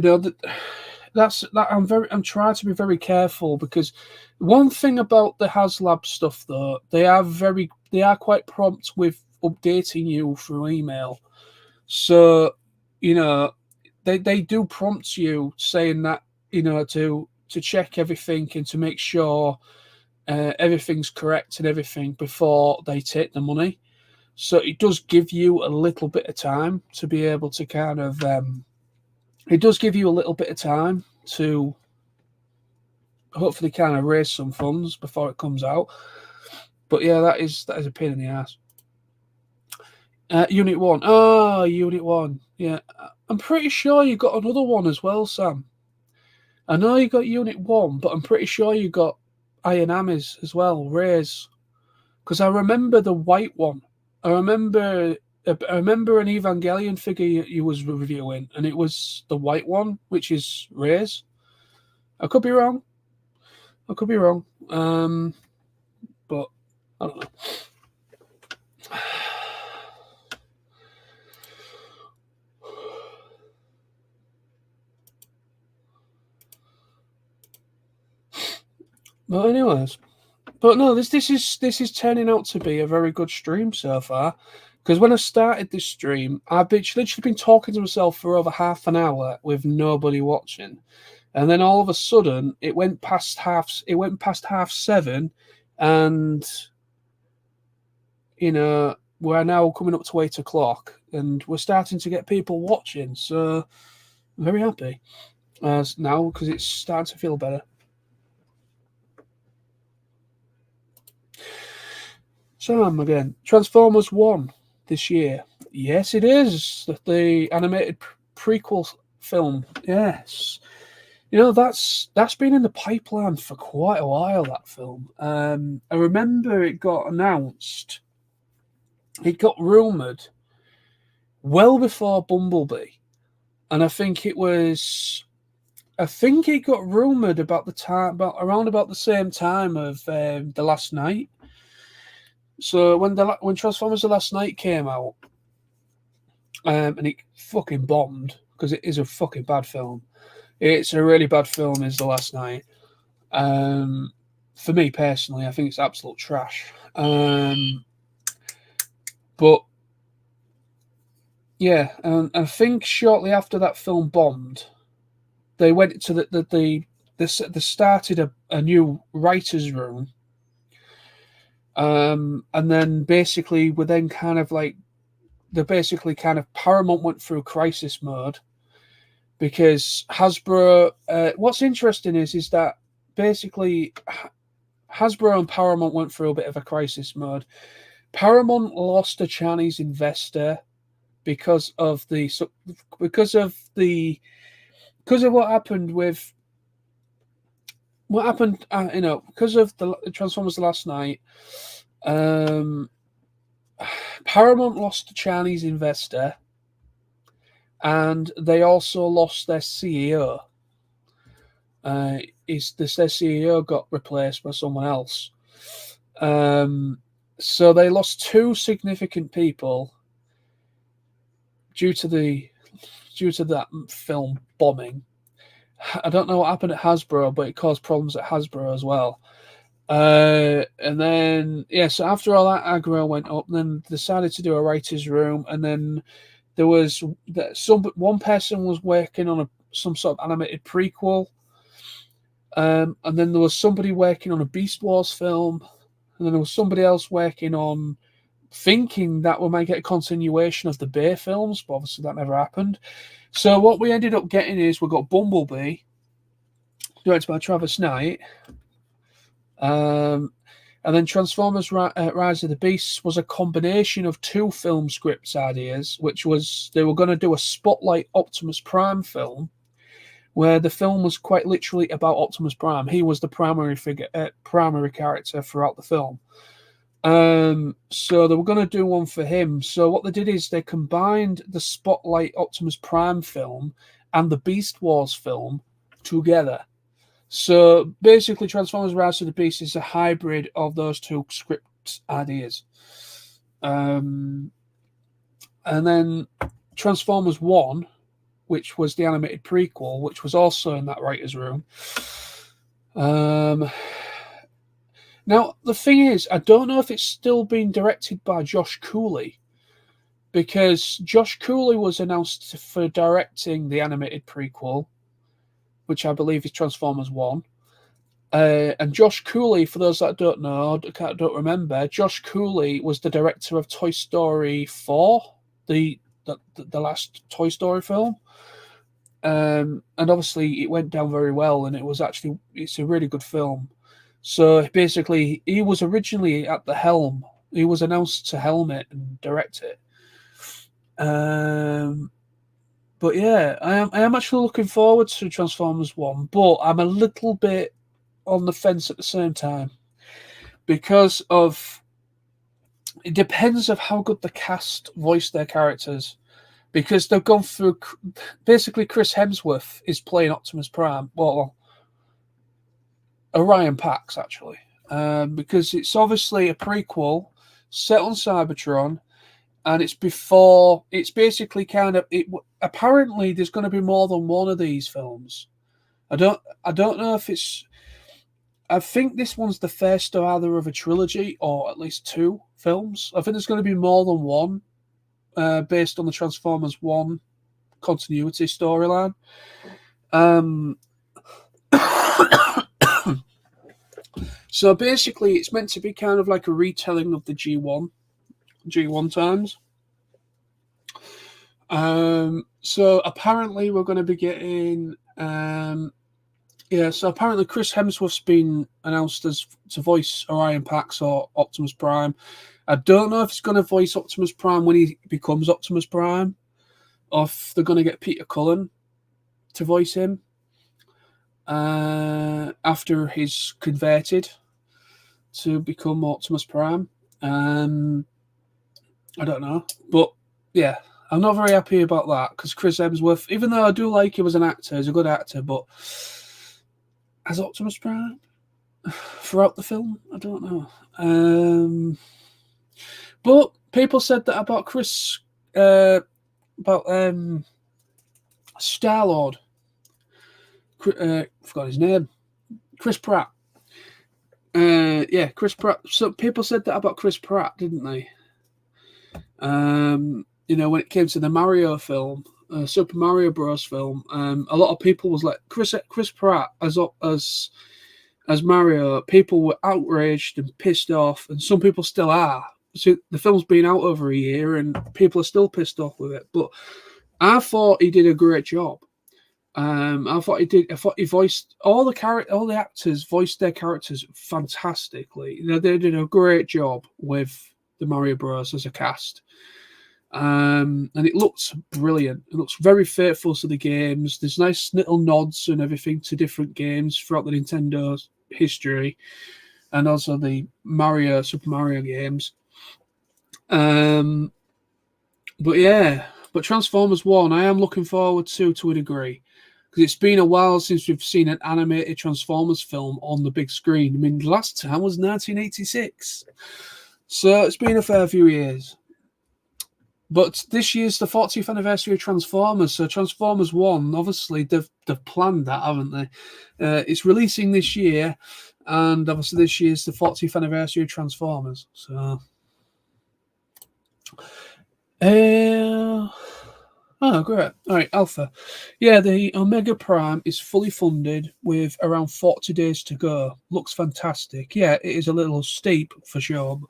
I'm trying to be very careful, because one thing about the HasLab stuff, though, they are quite prompt with updating you through email. So, they do prompt you saying that, to check everything and to make sure everything's correct and everything before they take the money. So it does give you a little bit of time to be able to kind of. It does give you a little bit of time to hopefully kind of raise some funds before it comes out. But yeah, that is a pain in the ass. Unit 1. Oh, Unit 1. Yeah. I'm pretty sure you got another one as well, Sam. I know you got Unit 1, but I'm pretty sure you got Ayanami's as well, Ray's. Because I remember the white one. I remember an Evangelion figure you was reviewing, and it was the white one, which is Ray's. I could be wrong. But I don't know. But anyways, no, this is turning out to be a very good stream so far. Because when I started this stream, I've literally been talking to myself for over half an hour with nobody watching, and then all of a sudden it went past half 7, and we're now coming up to 8 o'clock, and we're starting to get people watching. So I'm very happy now, because it's starting to feel better. Sam again. Transformers 1 this year. Yes, it is. The animated prequel film. Yes. You know, that's been in the pipeline for quite a while, that film. I remember it got announced. It got rumoured well before Bumblebee. And I think it got rumoured about around about the same time of The Last Night. So when Transformers: The Last Night came out, and it fucking bombed because it is a fucking bad film. It's a really bad film. Is The Last Night. For me personally, I think it's absolute trash. But yeah, and I think shortly after that film bombed, they went to they started a new writers' room. And then basically Paramount went through crisis mode because Hasbro. What's interesting is that basically Hasbro and Paramount went through a bit of a crisis mode. Paramount lost a Chinese investor because of what happened with. What happened, because of the Transformers: The Last Night, Paramount lost a Chinese investor, and they also lost their CEO. Their CEO got replaced by someone else. So they lost two significant people due to that film bombing. I don't know what happened at Hasbro, but it caused problems at Hasbro as well. And then, so after all that aggro went up, then decided to do a writer's room, and then there was one person was working on some sort of animated prequel, and then there was somebody working on a Beast Wars film, and then there was somebody else working on thinking that we might get a continuation of the Bay films, but obviously that never happened. So what we ended up getting is we got Bumblebee, directed by Travis Knight, and then Transformers: Rise of the Beasts was a combination of two film scripts ideas, which was they were going to do a Spotlight Optimus Prime film, where the film was quite literally about Optimus Prime. He was the primary character throughout the film. So they were going to do one for him. So what they did is they combined the Spotlight Optimus Prime film and the Beast Wars film together. So basically, Transformers: Rise of the Beast is a hybrid of those two script ideas. And then Transformers 1, which was the animated prequel, which was also in that writer's room. Now, the thing is, I don't know if it's still being directed by Josh Cooley, because Josh Cooley was announced for directing the animated prequel, which I believe is Transformers 1. And Josh Cooley, for those that don't know, don't remember, Josh Cooley was the director of Toy Story 4, the last Toy Story film. And obviously it went down very well, and it's a really good film. So basically, he was originally at the helm. He was announced to helm it and direct it. But yeah, I am actually looking forward to Transformers 1, but I'm a little bit on the fence at the same time, because it depends of how good the cast voice their characters, because they've gone through, basically Chris Hemsworth is playing Optimus Prime, well, Orion Pax actually, because it's obviously a prequel set on Cybertron, and it's basically apparently there's going to be more than one of these films. I don't know if I think this one's the first or either of a trilogy, or at least two films. I think there's going to be more than one, based on the Transformers 1 continuity storyline. So basically, it's meant to be kind of like a retelling of the G1 times. So apparently we're going to be getting, so apparently Chris Hemsworth's been announced to voice Orion Pax or Optimus Prime. I don't know if he's going to voice Optimus Prime when he becomes Optimus Prime, or if they're going to get Peter Cullen to voice him after he's converted to become Optimus Prime. I don't know, but yeah, I'm not very happy about that because Chris Hemsworth, even though I do like him as an actor, he's a good actor, but as Optimus Prime throughout the film, I don't know. But people said that about Star-Lord. Forgot his name. Chris Pratt. Chris Pratt. So people said that about Chris Pratt, didn't they? You know, when it came to the Mario film, Super Mario Bros. Film, a lot of people was like Chris Pratt as Mario. People were outraged and pissed off, and some people still are. So the film's been out over a year, and people are still pissed off with it. But I thought he did a great job. I thought he voiced all the actors voiced their characters fantastically. They did a great job with the Mario Bros. As a cast. And it looks brilliant. It looks very faithful to the games. There's nice little nods and everything to different games throughout the Nintendo's history, and also the Super Mario games. But Transformers 1, I am looking forward to a degree, because it's been a while since we've seen an animated Transformers film on the big screen. I mean, the last time was 1986, so it's been a fair few years. But this year's the 40th anniversary of Transformers, so Transformers 1, obviously, they've planned that, haven't they? It's releasing this year, and obviously this year's the 40th anniversary of Transformers. So, great. All right, Alpha. Yeah, the Omega Prime is fully funded with around 40 days to go. Looks fantastic. Yeah, it is a little steep for sure.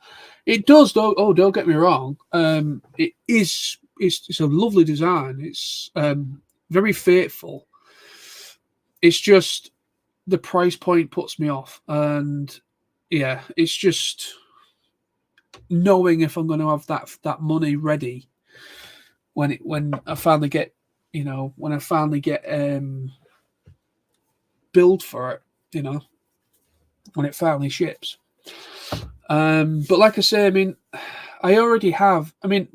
It does, though. Oh, don't get me wrong. It's a lovely design. It's very faithful. It's just the price point puts me off, and yeah, it's just knowing if I'm going to have that money ready when I finally get, billed for it, when it finally ships. But like I say, I mean, I already have the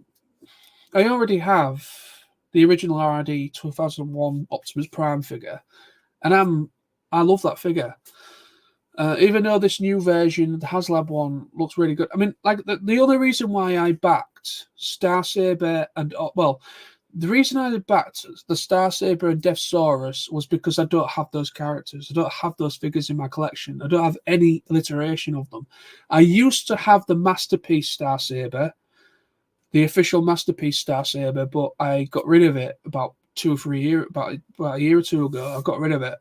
original RRD 2001 Optimus Prime figure, and I love that figure. Even though this new version, the HasLab one, looks really good. I mean, like the other reason why I backed Star Saber the reason I backed the Star Saber and Deathsaurus was because I don't have those characters. I don't have those figures in my collection. I don't have any alliteration of them. I used to have the Masterpiece Star Saber, the official Masterpiece Star Saber, but I got rid of it about a year or two ago. I got rid of it.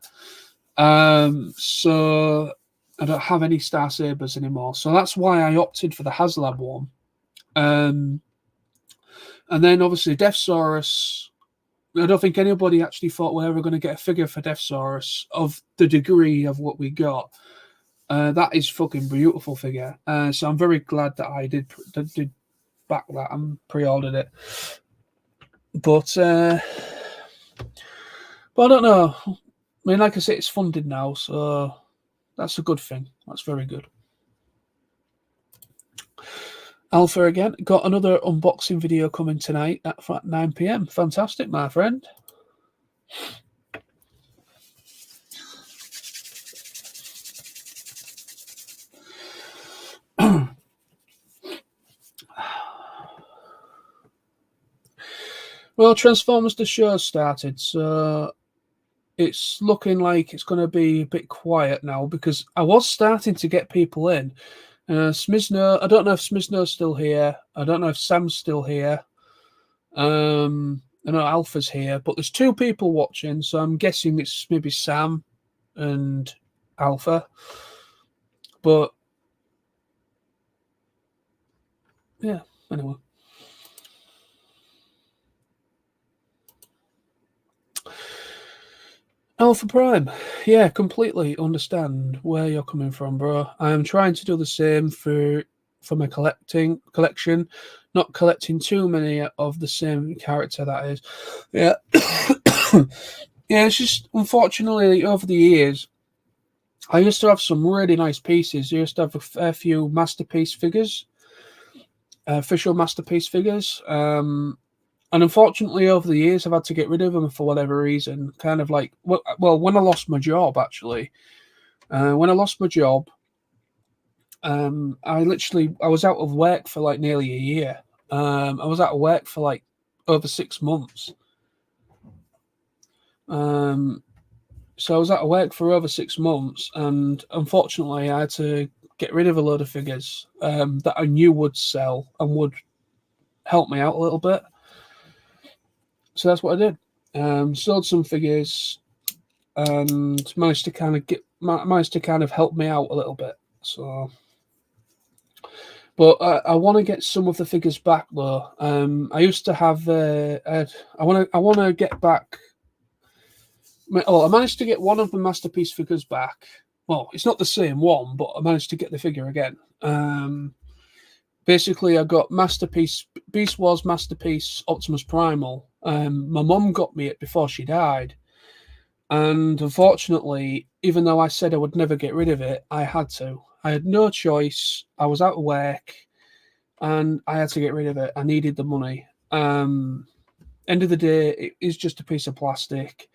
So I don't have any Star Sabers anymore. So that's why I opted for the HasLab one. And then obviously Deathsaurus, I don't think anybody actually thought we're ever going to get a figure for Deathsaurus of the degree of what we got. That is fucking beautiful figure. So I'm very glad that I did back that and pre-ordered it. But I don't know. I mean, like I say, it's funded now, so that's a good thing. That's very good. Alpha again, got another unboxing video coming tonight at 9 p.m. Fantastic, my friend. Well, Transformers the show started, so it's looking like it's going to be a bit quiet now, because I was starting to get people in. Smizno, I don't know if Smizno's still here. I don't know if Sam's still here. I know Alpha's here, but there's two people watching, so I'm guessing it's maybe Sam and Alpha. But yeah, anyway. Alpha Prime, yeah, completely understand where you're coming from, bro. I am trying to do the same for my collection, not collecting too many of the same character, that is. Yeah. Yeah, it's just unfortunately over the years, I used to have some really nice pieces. I used to have a fair few masterpiece figures, official masterpiece figures. And unfortunately, over the years, I've had to get rid of them for whatever reason. Kind of like, well, when I lost my job, actually, when I lost my job, I was out of work for like nearly a year. I was out of work for like over 6 months. So I was out of work for over 6 months, and unfortunately, I had to get rid of a load of figures that I knew would sell and would help me out a little bit. So that's what I did. Sold some figures and managed to kind of help me out a little bit. So, but I want to get some of the figures back though. I used to have. I want to get back. Oh, I managed to get one of the masterpiece figures back. Well, it's not the same one, but I managed to get the figure again. Basically, I got Masterpiece, Beast Wars Masterpiece Optimus Primal. My mum got me it before she died. And unfortunately, even though I said I would never get rid of it, I had to. I had no choice. I was out of work and I had to get rid of it. I needed the money. End of the day, it is just a piece of plastic.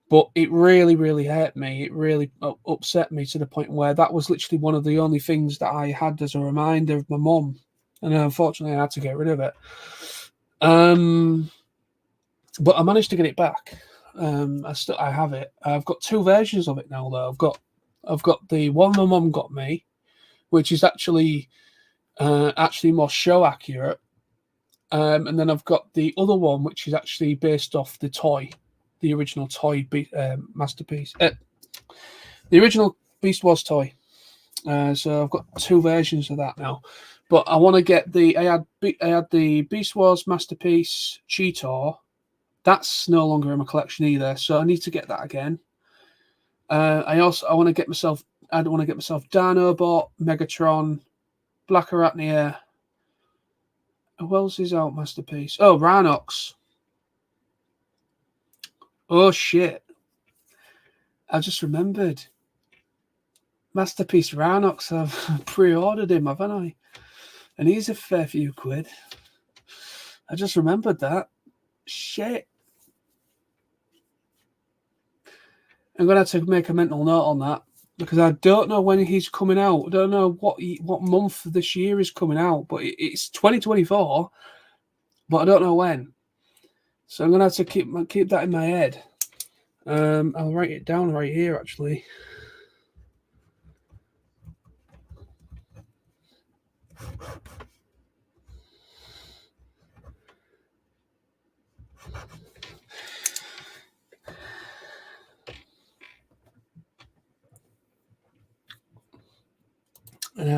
But it really, really hurt me. It really upset me to the point where that was literally one of the only things that I had as a reminder of my mum. And unfortunately, I had to get rid of it. But I managed to get it back. I have it. I've got two versions of it now, though. I've got the one my mum got me, which is actually more show accurate. And then I've got the other one, which is actually based off the original toy masterpiece. The original Beast Wars toy. So I've got two versions of that now. But I want to get I had the Beast Wars masterpiece Cheetor. That's no longer in my collection either, so I need to get that again. I want to get myself. I want to get myself Dinobot, Megatron, Black Arachnia. Who else is out masterpiece? Oh, Rhinox. Oh shit! I just remembered. Masterpiece Rhinox. I've pre-ordered him, haven't I? And he's a fair few quid. I just remembered that. Shit. I'm going to have to make a mental note on that because I don't know when he's coming out. I don't know what month this year is coming out, but it's 2024, but I don't know when. So I'm going to have to keep that in my head. I'll write it down right here, actually.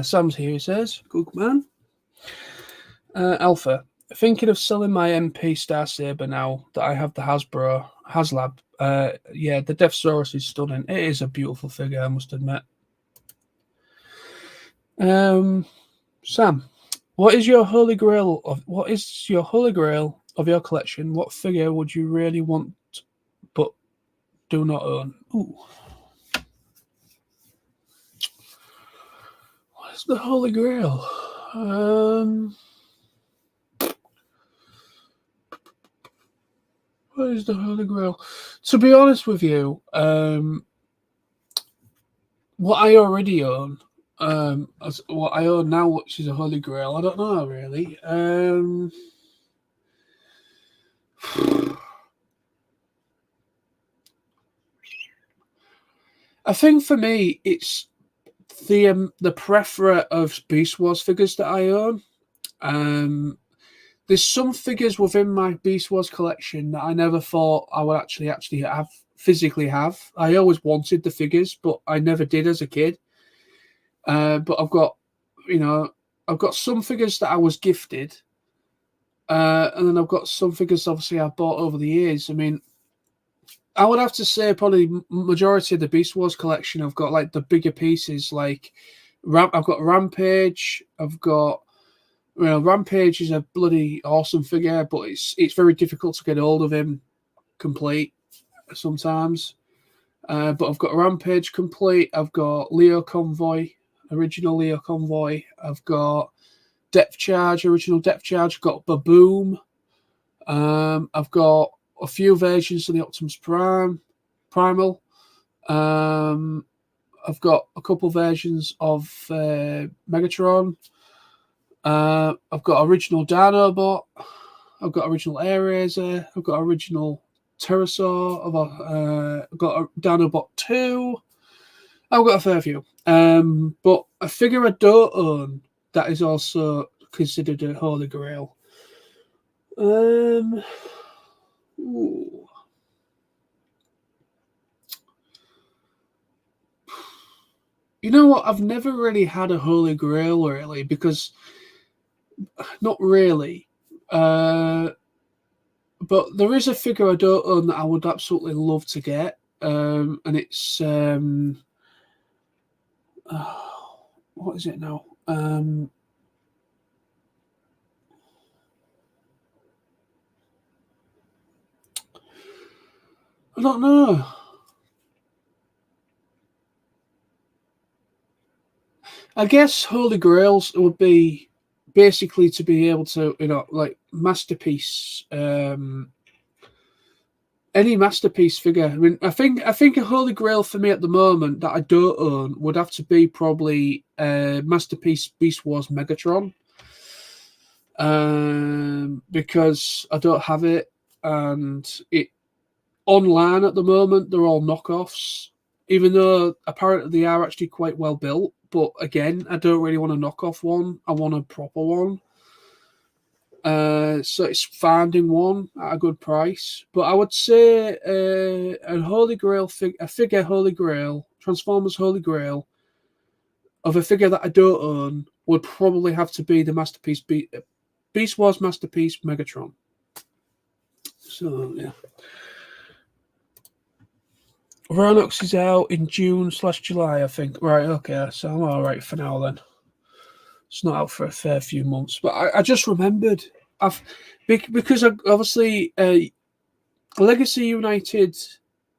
Sam's here, he says. Good man. Alpha. Thinking of selling my MP Star Saber now that I have the HasLab. Yeah, the Deathsaurus is stunning. It is a beautiful figure, I must admit. Sam, what is your holy grail of your collection? What figure would you really want but do not own? Ooh. What is the holy grail? What is the holy grail? To be honest with you, what I already own, as what I own now, which is a holy grail, I don't know really. I think for me, it's the plethora of Beast Wars figures that I own. There's some figures within my Beast Wars collection that I never thought I would actually physically have. I always wanted the figures, but I never did as a kid. But I've got some figures that I was gifted, and then I've got some figures obviously I've bought over the years. I mean, I would have to say probably majority of the Beast Wars collection I've got like the bigger pieces. Like I've got Rampage. I've got Rampage is a bloody awesome figure, but it's very difficult to get hold of him complete. sometimes. But I've got Rampage complete. I've got Leo Convoy, original Leo Convoy. I've got Depth Charge, original Depth Charge. I've got Baboom. I've got a few versions of the Optimus Primal. I've got a couple versions of Megatron. I've got original Dinobot. I've got original Air Razor. I've got original Pterosaur. I've got a Dinobot 2. I've got a fair few. But a figure I don't own that is also considered a holy grail. Ooh. You know what? I've never really had a holy grail, really, because not really. But there is a figure I don't own that I would absolutely love to get, and it's what is it now? I don't know. I guess Holy Grails would be basically to be able to, like masterpiece, any masterpiece figure. I mean, I think a Holy Grail for me at the moment that I don't own would have to be probably Masterpiece Beast Wars Megatron, because I don't have it, and it online at the moment they're all knockoffs, even though apparently they are actually quite well built. But again, I don't really want a knockoff one. I want a proper one. So it's finding one at a good price. But I would say a Holy Grail figure Holy Grail, Transformers Holy Grail, of a figure that I don't own would probably have to be the Masterpiece Beast Wars Masterpiece Megatron. So yeah. Rhinox is out in June/July, I think. Right, okay, so I'm all right for now then. It's not out for a fair few months, but I just remembered because obviously Legacy United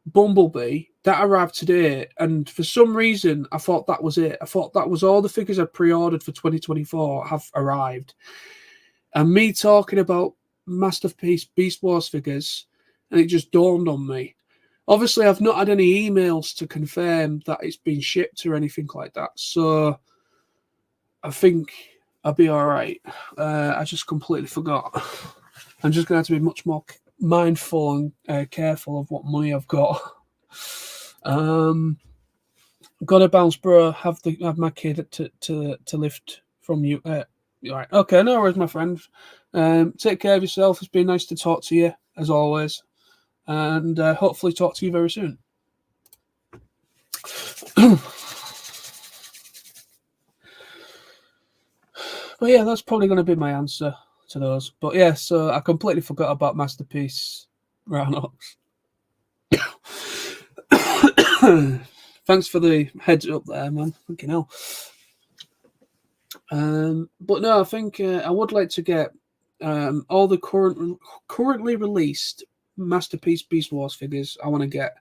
Bumblebee that arrived today, and for some reason I thought that was it. I thought that was all the figures I pre-ordered for 2024 have arrived, and me talking about Masterpiece Beast Wars figures, and it just dawned on me. Obviously, I've not had any emails to confirm that it's been shipped or anything like that, so I think I'll be all right. I just completely forgot. I'm just going to have to be much more mindful and careful of what money I've got. Gotta bounce, bro. Have my kid to lift from you. All right. Okay, no worries, my friend. Take care of yourself. It's been nice to talk to you, as always. And hopefully talk to you very soon. But yeah, that's probably going to be my answer to those. But yeah, so I completely forgot about Masterpiece Rhinox. Thanks for the heads up there, man. Fucking hell. But no, I think I would like to get all the currently released Masterpiece Beast Wars figures. I want to get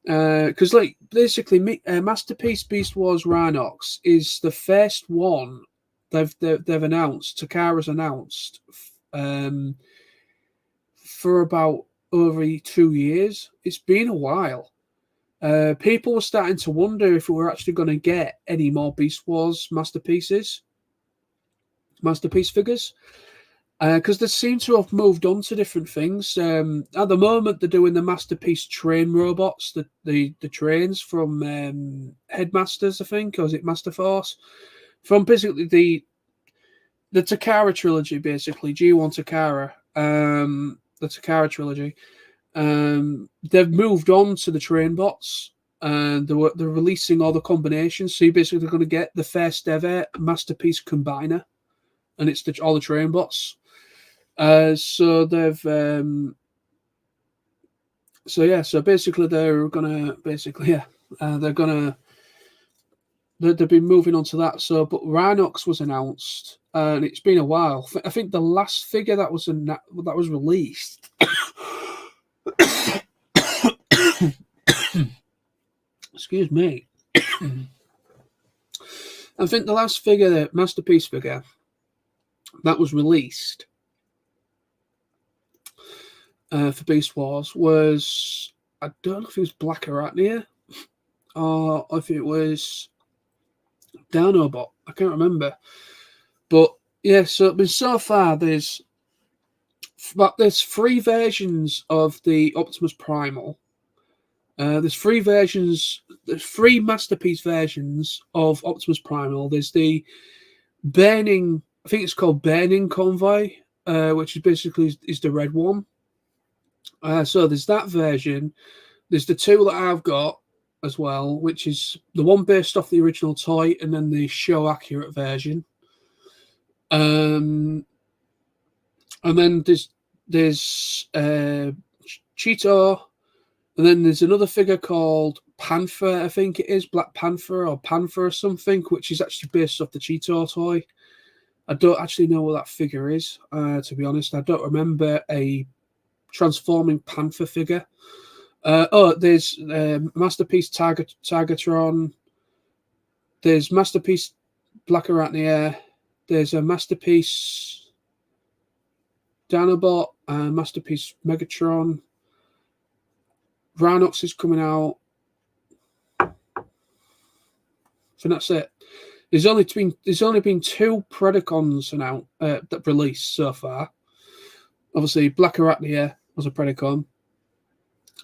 because like basically Masterpiece Beast Wars Rhinox is the first one they've announced. Takara's announced for about over 2 years. It's been a while. People were starting to wonder if we were actually going to get any more Beast Wars masterpiece figures, because they seem to have moved on to different things. At the moment, they're doing the Masterpiece train robots, the trains from Headmasters, I think, or is it Master Force? From basically the Takara trilogy, basically G1 Takara, the Takara trilogy. They've moved on to the train bots, and they're releasing all the combinations. So you're basically going to get the first ever Masterpiece Combiner, and it's all the train bots. So they've so basically they're gonna they've been moving on to that. So, but Rhinox was announced, and it's been a while. I think the last figure that was released Excuse me. I think the last figure, the Masterpiece figure, that was released for Beast Wars was, I don't know if it was Black Arachnia or if it was Dinobot. I can't remember. But yeah, so far there's 3 versions of the Optimus Primal. There's 3 Masterpiece versions of Optimus Primal. There's the Burning, I think it's called Burning Convoy, which is basically is the red one. So there's that version. There's the 2 that I've got as well, which is the one based off the original toy, and then the show accurate version. And then there's Cheetor, and then there's another figure called Panther, I think it is, Black Panther or Panther or something, which is actually based off the Cheetor toy. I don't actually know what that figure is, to be honest. I don't remember a transforming Panther figure. There's Masterpiece Tigatron. There's Masterpiece Black Arachnia. There's a Masterpiece Dinobot, Masterpiece Megatron. Rhinox is coming out. I think that's it. There's only been 2 Predacons out that released so far. Obviously, Black Arachnia was a Predacon.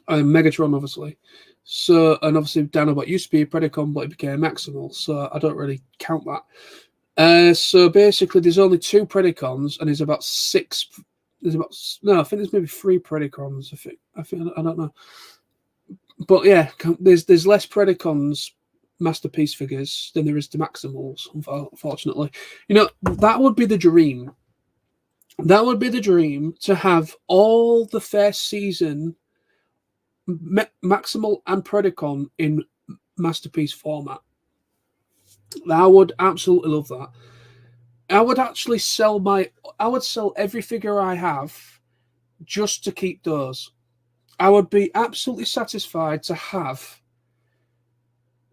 Megatron, obviously. So, and obviously, Dinobot used to be a Predacon, but it became Maximal. So I don't really count that. So basically, there's only 2 Predacons, and there's about 6. I think there's maybe 3 Predacons. I don't know. But yeah, there's less Predacons Masterpiece figures than there is to Maximals, unfortunately. You know, that would be the dream. That would be the dream, to have all the first season Maximal and Predacon in Masterpiece format. I would absolutely love that. I would actually sell every figure I have just to keep those. I would be absolutely satisfied to have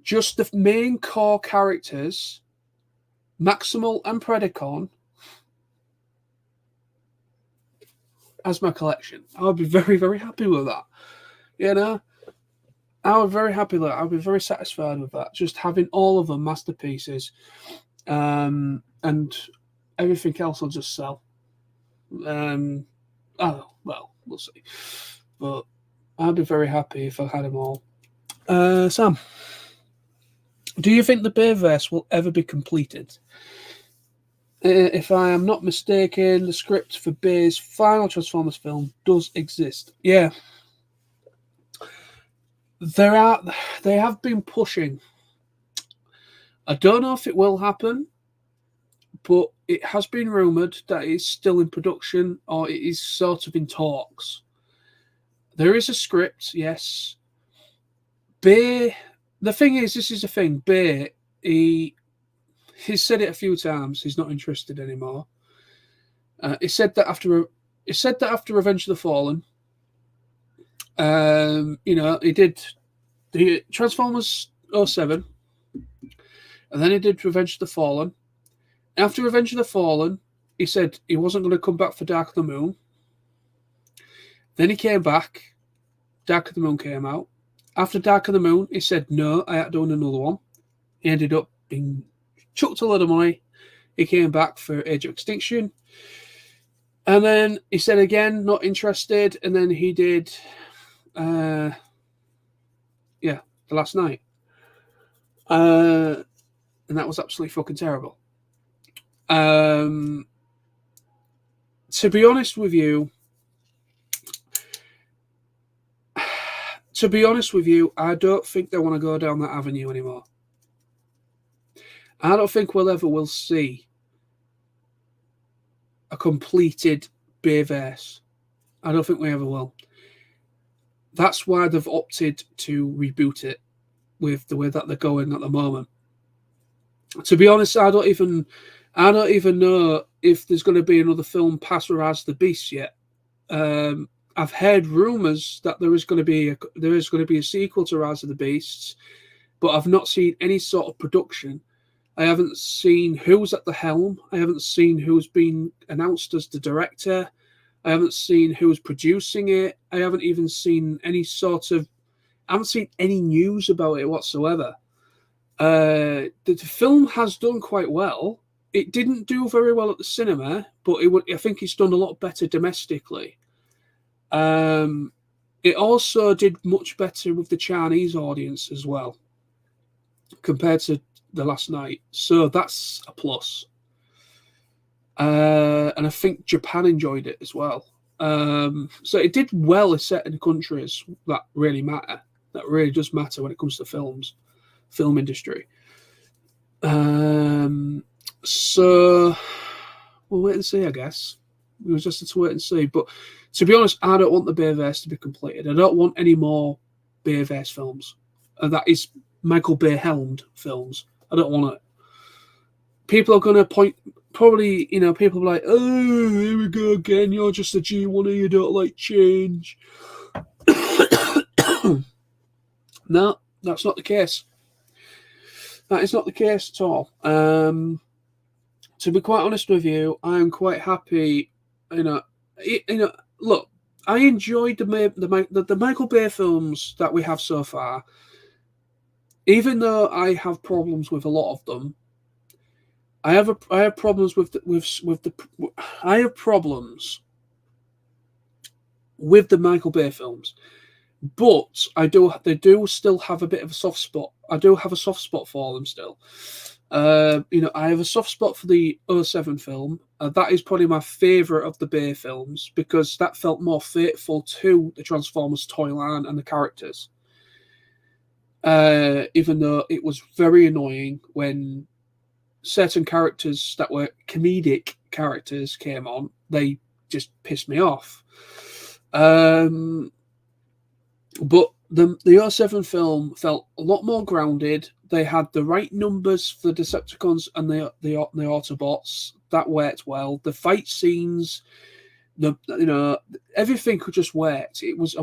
just the main core characters, Maximal and Predacon, as my collection. I would be very, very happy with that. You know, I would be very happy with that. I'd be very satisfied with that. Just having all of them masterpieces, and everything else will just sell. Oh well, we'll see. But I'd be very happy if I had them all. Sam, do you think the Bayverse will ever be completed? If I am not mistaken, the script for Bay's final Transformers film does exist. Yeah. They have been pushing. I don't know if it will happen, but it has been rumoured that it's still in production, or it is sort of in talks. There is a script, yes. Bay, the thing is, this is the thing. Bay, he's said it a few times. He's not interested anymore. He said that after Revenge of the Fallen, he did the Transformers 07, and then he did Revenge of the Fallen. After Revenge of the Fallen, he said he wasn't going to come back for Dark of the Moon. Then he came back. Dark of the Moon came out. After Dark of the Moon, he said, no, I had done another one. He ended up being chucked a lot of money. He came back for Age of Extinction. And then he said again, not interested. And then he did, The Last Night. And that was absolutely fucking terrible. To be honest with you, I don't think they want to go down that avenue anymore. I don't think we'll see a completed Bayverse. I don't think we ever will. That's why they've opted to reboot it with the way that they're going at the moment. To be honest, I don't even know if there's going to be another film past Rise of the Beast yet. I've heard rumors that there is going to be a sequel to Rise of the Beasts, but I've not seen any sort of production. I haven't seen who's at the helm. I haven't seen who's been announced as the director. I haven't seen who's producing it. I haven't even seen any sort of... I haven't seen any news about it whatsoever. The film has done quite well. It didn't do very well at the cinema, but I think it's done a lot better domestically. It also did much better with the Chinese audience as well, compared to the last night. So that's a plus. And I think Japan enjoyed it as well. So it did well in certain countries that really matter. That really does matter when it comes to film industry. So we'll wait and see, I guess. It was just to wait and see. But to be honest, I don't want the Bayverse to be completed. I don't want any more Bayverse films. And that is Michael Bay helmed films. I don't want it. People are going to point, probably, people are like, oh, here we go again. You're just a G1er. You don't like change. No, that's not the case. That is not the case at all. To be quite honest with you, I am quite happy. Look, I enjoyed the Michael Bay films that we have so far. Even though I have problems with a lot of them, I have problems with the Michael Bay films. But they do still have a bit of a soft spot. I do have a soft spot for them still. I have a soft spot for the 2007 film. That is probably my favourite of the Bay films because that felt more faithful to the Transformers toy line and the characters. Even though it was very annoying when certain characters that were comedic characters came on, they just pissed me off. But the 2007 film felt a lot more grounded. They had the right numbers for the Decepticons and the Autobots. That worked well. The fight scenes, everything could just worked. It was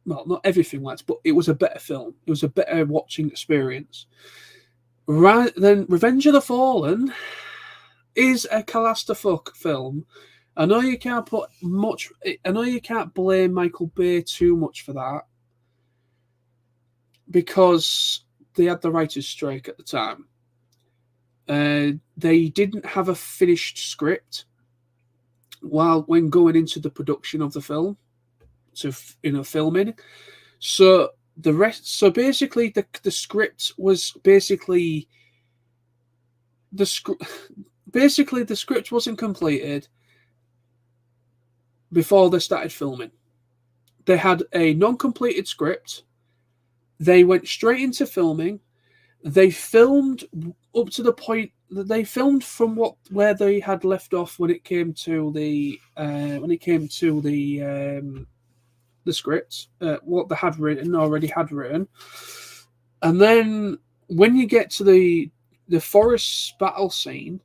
not everything worked, but it was a better film. It was a better watching experience. Right then, Revenge of the Fallen is a clusterfuck film. I know you can't blame Michael Bay too much for that because they had the writers' strike at the time. They didn't have a finished script when going into the production of the film, filming. So basically, the script was basically the script wasn't completed before they started filming. They had a non-completed script. They went straight into filming. They filmed up to the point that they filmed from where they had left off when it came to the script, what they already had written, and then when you get to the forest battle scene,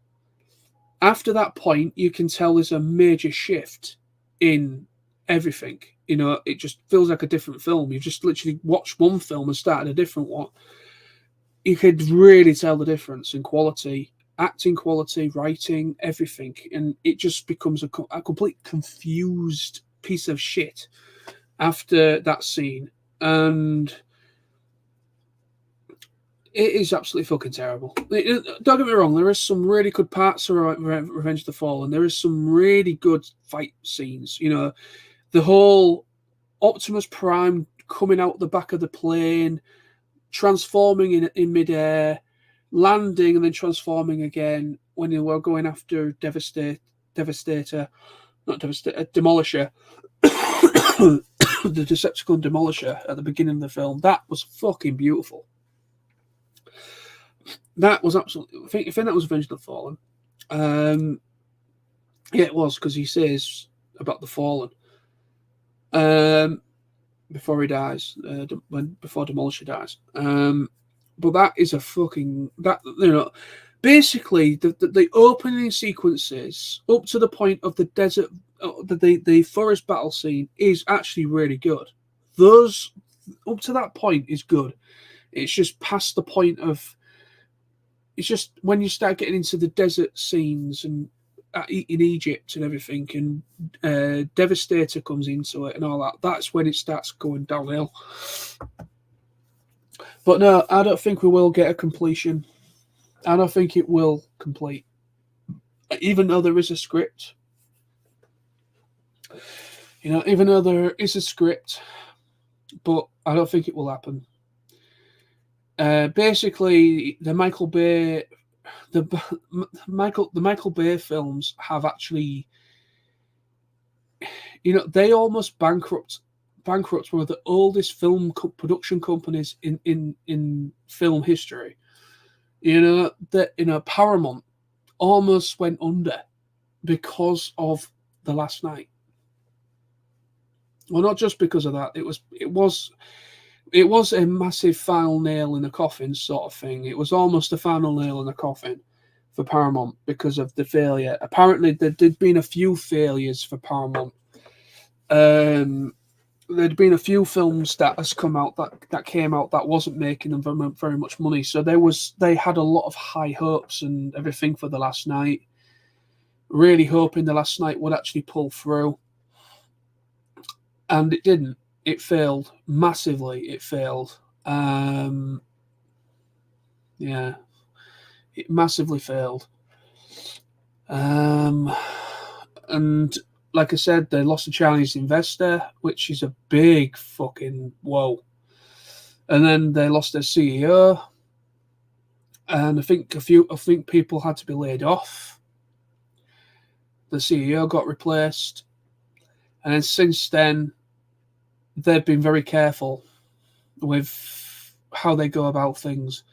after that point, you can tell there's a major shift in everything. It just feels like a different film. You just literally watched one film and started a different one. You could really tell the difference in quality, acting quality, writing, everything. And it just becomes a complete confused piece of shit after that scene. And it is absolutely fucking terrible. Don't get me wrong, there is some really good parts of Revenge of the Fallen. There is some really good fight scenes. The whole Optimus Prime coming out the back of the plane, transforming in midair, landing and then transforming again when they were going after Demolisher. The Decepticon Demolisher at the beginning of the film. That was fucking beautiful. That was absolutely... I think that was Revenge of the Fallen. Yeah, it was, because he says about the Fallen. Before he dies, before Demolisher dies. But that is a fucking... Basically, the opening sequences up to the point of the desert, the forest battle scene is actually really good. Those up to that point is good. It's just past the point of. It's just when you start getting into the desert scenes and in Egypt and everything, and Devastator comes into it and all that. That's when it starts going downhill. But no, I don't think we will get a completion. I don't think it will complete, even though there is a script. Even though there is a script, but I don't think it will happen. Basically, the Michael Bay films have actually, they almost bankrupt one of the oldest film production companies in film history. Paramount almost went under because of The Last Night. Well, not just because of that. It was a massive final nail in the coffin sort of thing. It was almost a final nail in the coffin for Paramount because of the failure. Apparently, there did been a few failures for Paramount. There'd been a few films that has come out that came out that wasn't making them very much money. So they had a lot of high hopes and everything for The Last Night. Really hoping The Last Night would actually pull through. And it didn't. It failed massively. It failed. It massively failed. And like I said, they lost a Chinese investor, which is a big fucking whoa. And then they lost their CEO, and I think people had to be laid off. The CEO got replaced, and then since then, they've been very careful with how they go about things,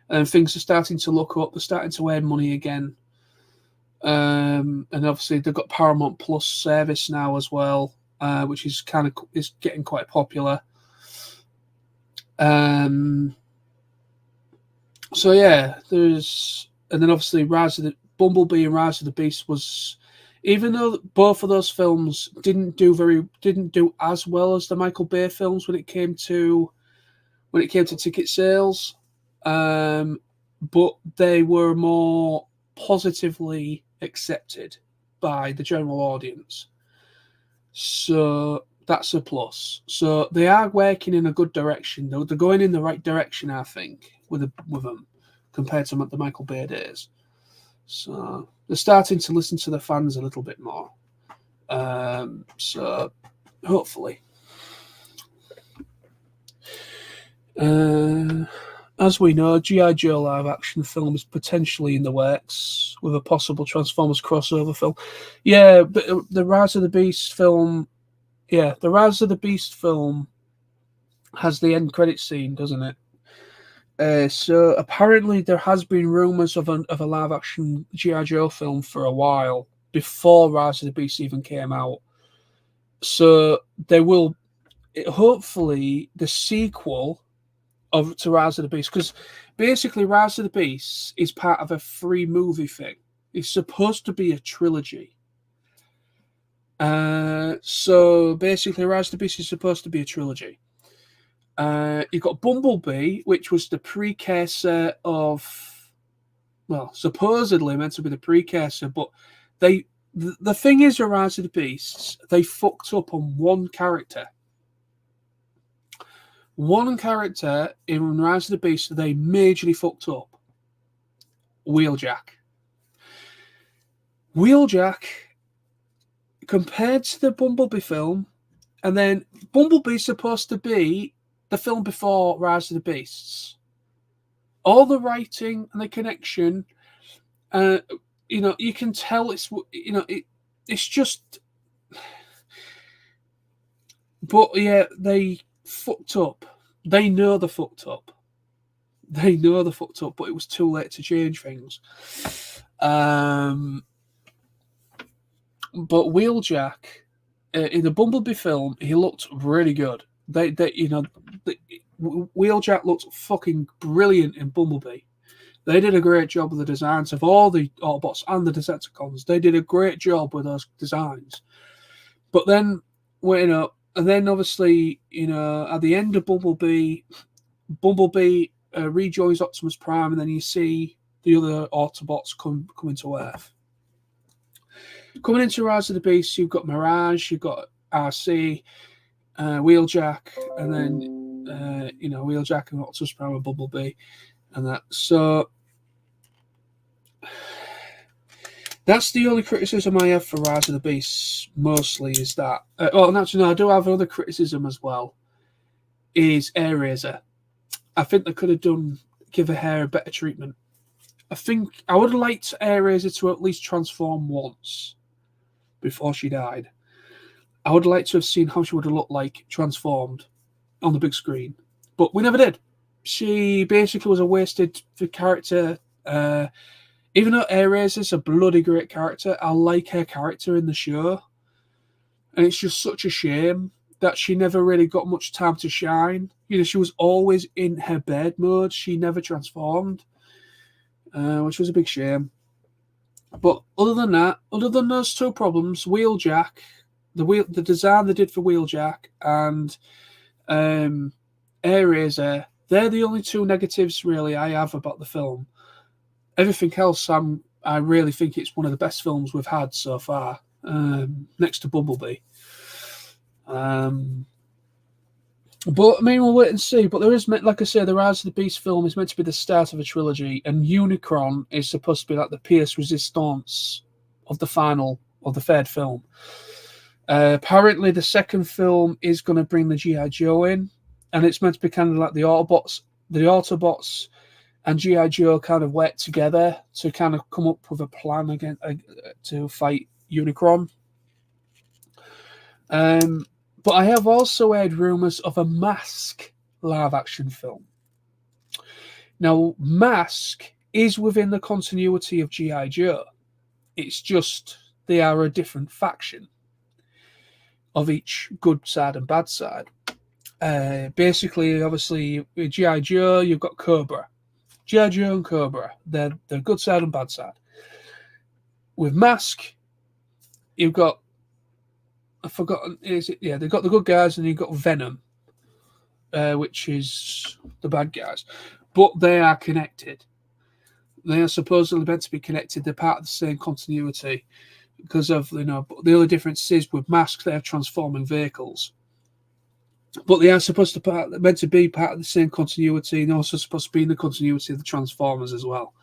and things are starting to look up. They're starting to earn money again, and obviously they've got Paramount Plus service now as well, which is getting quite popular. So yeah, and then obviously Bumblebee and Rise of the Beast was. Even though both of those films didn't do as well as the Michael Bay films when it came to ticket sales, but they were more positively accepted by the general audience. So that's a plus. So they are working in a good direction. They're going in the right direction, I think, with them compared to the Michael Bay days. So they're starting to listen to the fans a little bit more. So hopefully. As we know, G.I. Joe live action film is potentially in the works with a possible Transformers crossover film. Yeah, but the Rise of the Beast film. Yeah, the Rise of the Beast film has the end credit scene, doesn't it? So apparently there has been rumours of a live action G.I. Joe film for a while before Rise of the Beast even came out. So there will hopefully the sequel to Rise of the Beast, because basically Rise of the Beast is part of a 3-movie thing. It's supposed to be a trilogy. So basically Rise of the Beast is supposed to be a trilogy. You've got Bumblebee, which was the precursor of, well, supposedly meant to be the precursor, but the thing is with Rise of the Beasts, they fucked up on one character. One character in Rise of the Beasts they majorly fucked up. Wheeljack. Wheeljack, compared to the Bumblebee film, and then Bumblebee's supposed to be the film before Rise of the Beasts. All the writing and the connection, you can tell it's just. But yeah, they fucked up. They know they fucked up. But it was too late to change things. But Wheeljack, in the Bumblebee film, he looked really good. Wheeljack looked fucking brilliant in Bumblebee. They did a great job with the designs of all the Autobots and the Decepticons. They did a great job with those designs. But then, and then obviously, at the end of Bumblebee rejoins Optimus Prime, and then you see the other Autobots coming to Earth. Coming into Rise of the Beast, you've got Mirage, you've got RC, Wheeljack, and then Wheeljack and Optimus Prime and Bumblebee, and that. So that's the only criticism I have for Rise of the Beast. Mostly is that. Actually, no, I do have other criticism as well. Is Airazor. I think they could have give her a better treatment. I think I would have liked Airazor to at least transform once before she died. I would like to have seen how she would have looked like transformed on the big screen, but we never did. She basically was a wasted character. Even though Airazor is a bloody great character, I like her character in the show, and it's just such a shame that she never really got much time to shine. She was always in her bed mode. She never transformed, which was a big shame. But other than that, other than those two problems, Wheeljack, the design they did for Wheeljack and Airazor, they're the only two negatives really I have about the film. Everything else, I really think it's one of the best films we've had so far, next to Bumblebee. But I mean, we'll wait and see. But there is, like I say, the Rise of the Beast film is meant to be the start of a trilogy, and Unicron is supposed to be like the pièce resistance of the third film. Apparently, the second film is going to bring the G.I. Joe in, and it's meant to be kind of like the Autobots and G.I. Joe kind of work together to kind of come up with a plan again to fight Unicron. But I have also heard rumours of a Mask live-action film. Now, Mask is within the continuity of G.I. Joe. It's just they are a different faction of each good side and bad side. Basically, obviously, with G.I. Joe, you've got Cobra. G.I. Joe and Cobra, they're good side and bad side. With Mask, you've got, I've forgotten, they've got the good guys and you've got Venom, which is the bad guys. But they are connected. They are supposedly meant to be connected. They're part of the same continuity because of, the only difference is with Mask, they have transforming vehicles. But they are meant to be part of the same continuity, and also supposed to be in the continuity of the Transformers as well.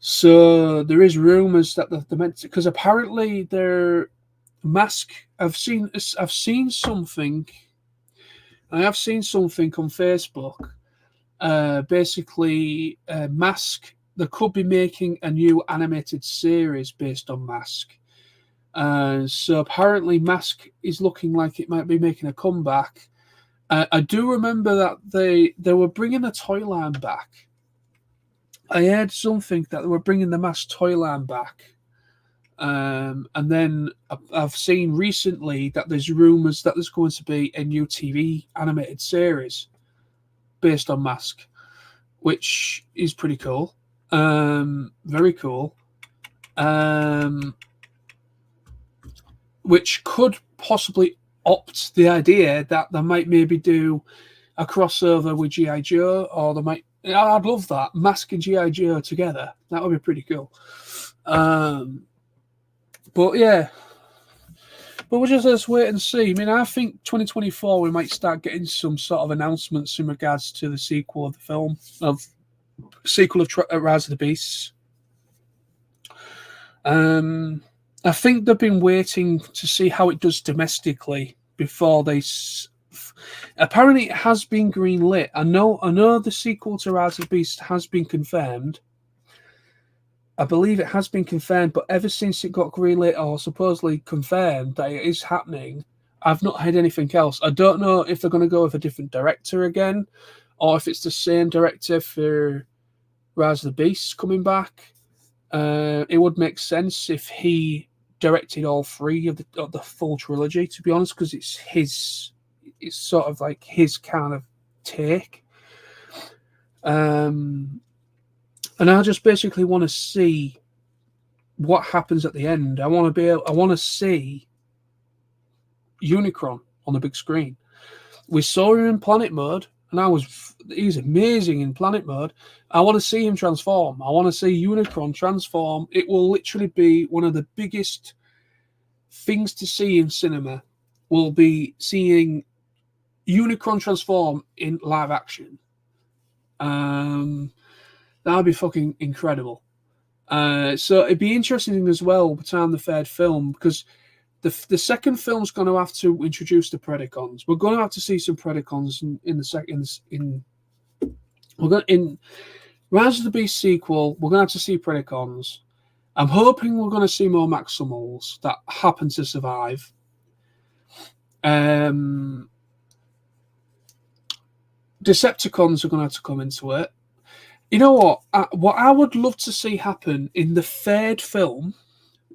So there is rumours that they're meant to, because apparently their Mask. I've seen something. I have seen something on Facebook. Basically, Mask. They could be making a new animated series based on Mask. So apparently Mask is looking like it might be making a comeback. I do remember that they were bringing a toy line back. I heard something that they were bringing the Mask toy line back. And then I've seen recently that there's rumours that there's going to be a new TV animated series based on Mask, which is pretty cool. Very cool. Which could possibly opt the idea that they might maybe do a crossover with G.I. Joe, or they might. I'd love that, Mask and G.I. Joe together. That would be pretty cool. But yeah, but we'll just wait and see. I mean, I think 2024 we might start getting some sort of announcements in regards to the sequel of the film, Rise of the Beasts. I think they've been waiting to see how it does domestically before they. Apparently, it has been greenlit. I know the sequel to Rise of the Beast has been confirmed. I believe it has been confirmed, but ever since it got greenlit or supposedly confirmed that it is happening, I've not heard anything else. I don't know if they're going to go with a different director again, or if it's the same director for Rise of the Beast coming back. It would make sense if he directed all three of the full trilogy, to be honest, because it's sort of like his kind of take. And I just basically want to see what happens at the end. I want to see Unicron on the big screen. We saw him in Planet Mode, and he's amazing in Planet Mode. I want to see him transform. I want to see Unicron transform. It will literally be one of the biggest things to see in cinema. Will be seeing Unicron transform in live action. That would be fucking incredible. So it'd be interesting as well by the time the third film, because the second film's going to have to introduce the Predacons. We're going to have to see some Predacons in the second. In Rise of the Beast sequel, we're going to have to see Predacons. I'm hoping we're going to see more Maximals that happen to survive. Decepticons are going to have to come into it. You know what? What I would love to see happen in the third film,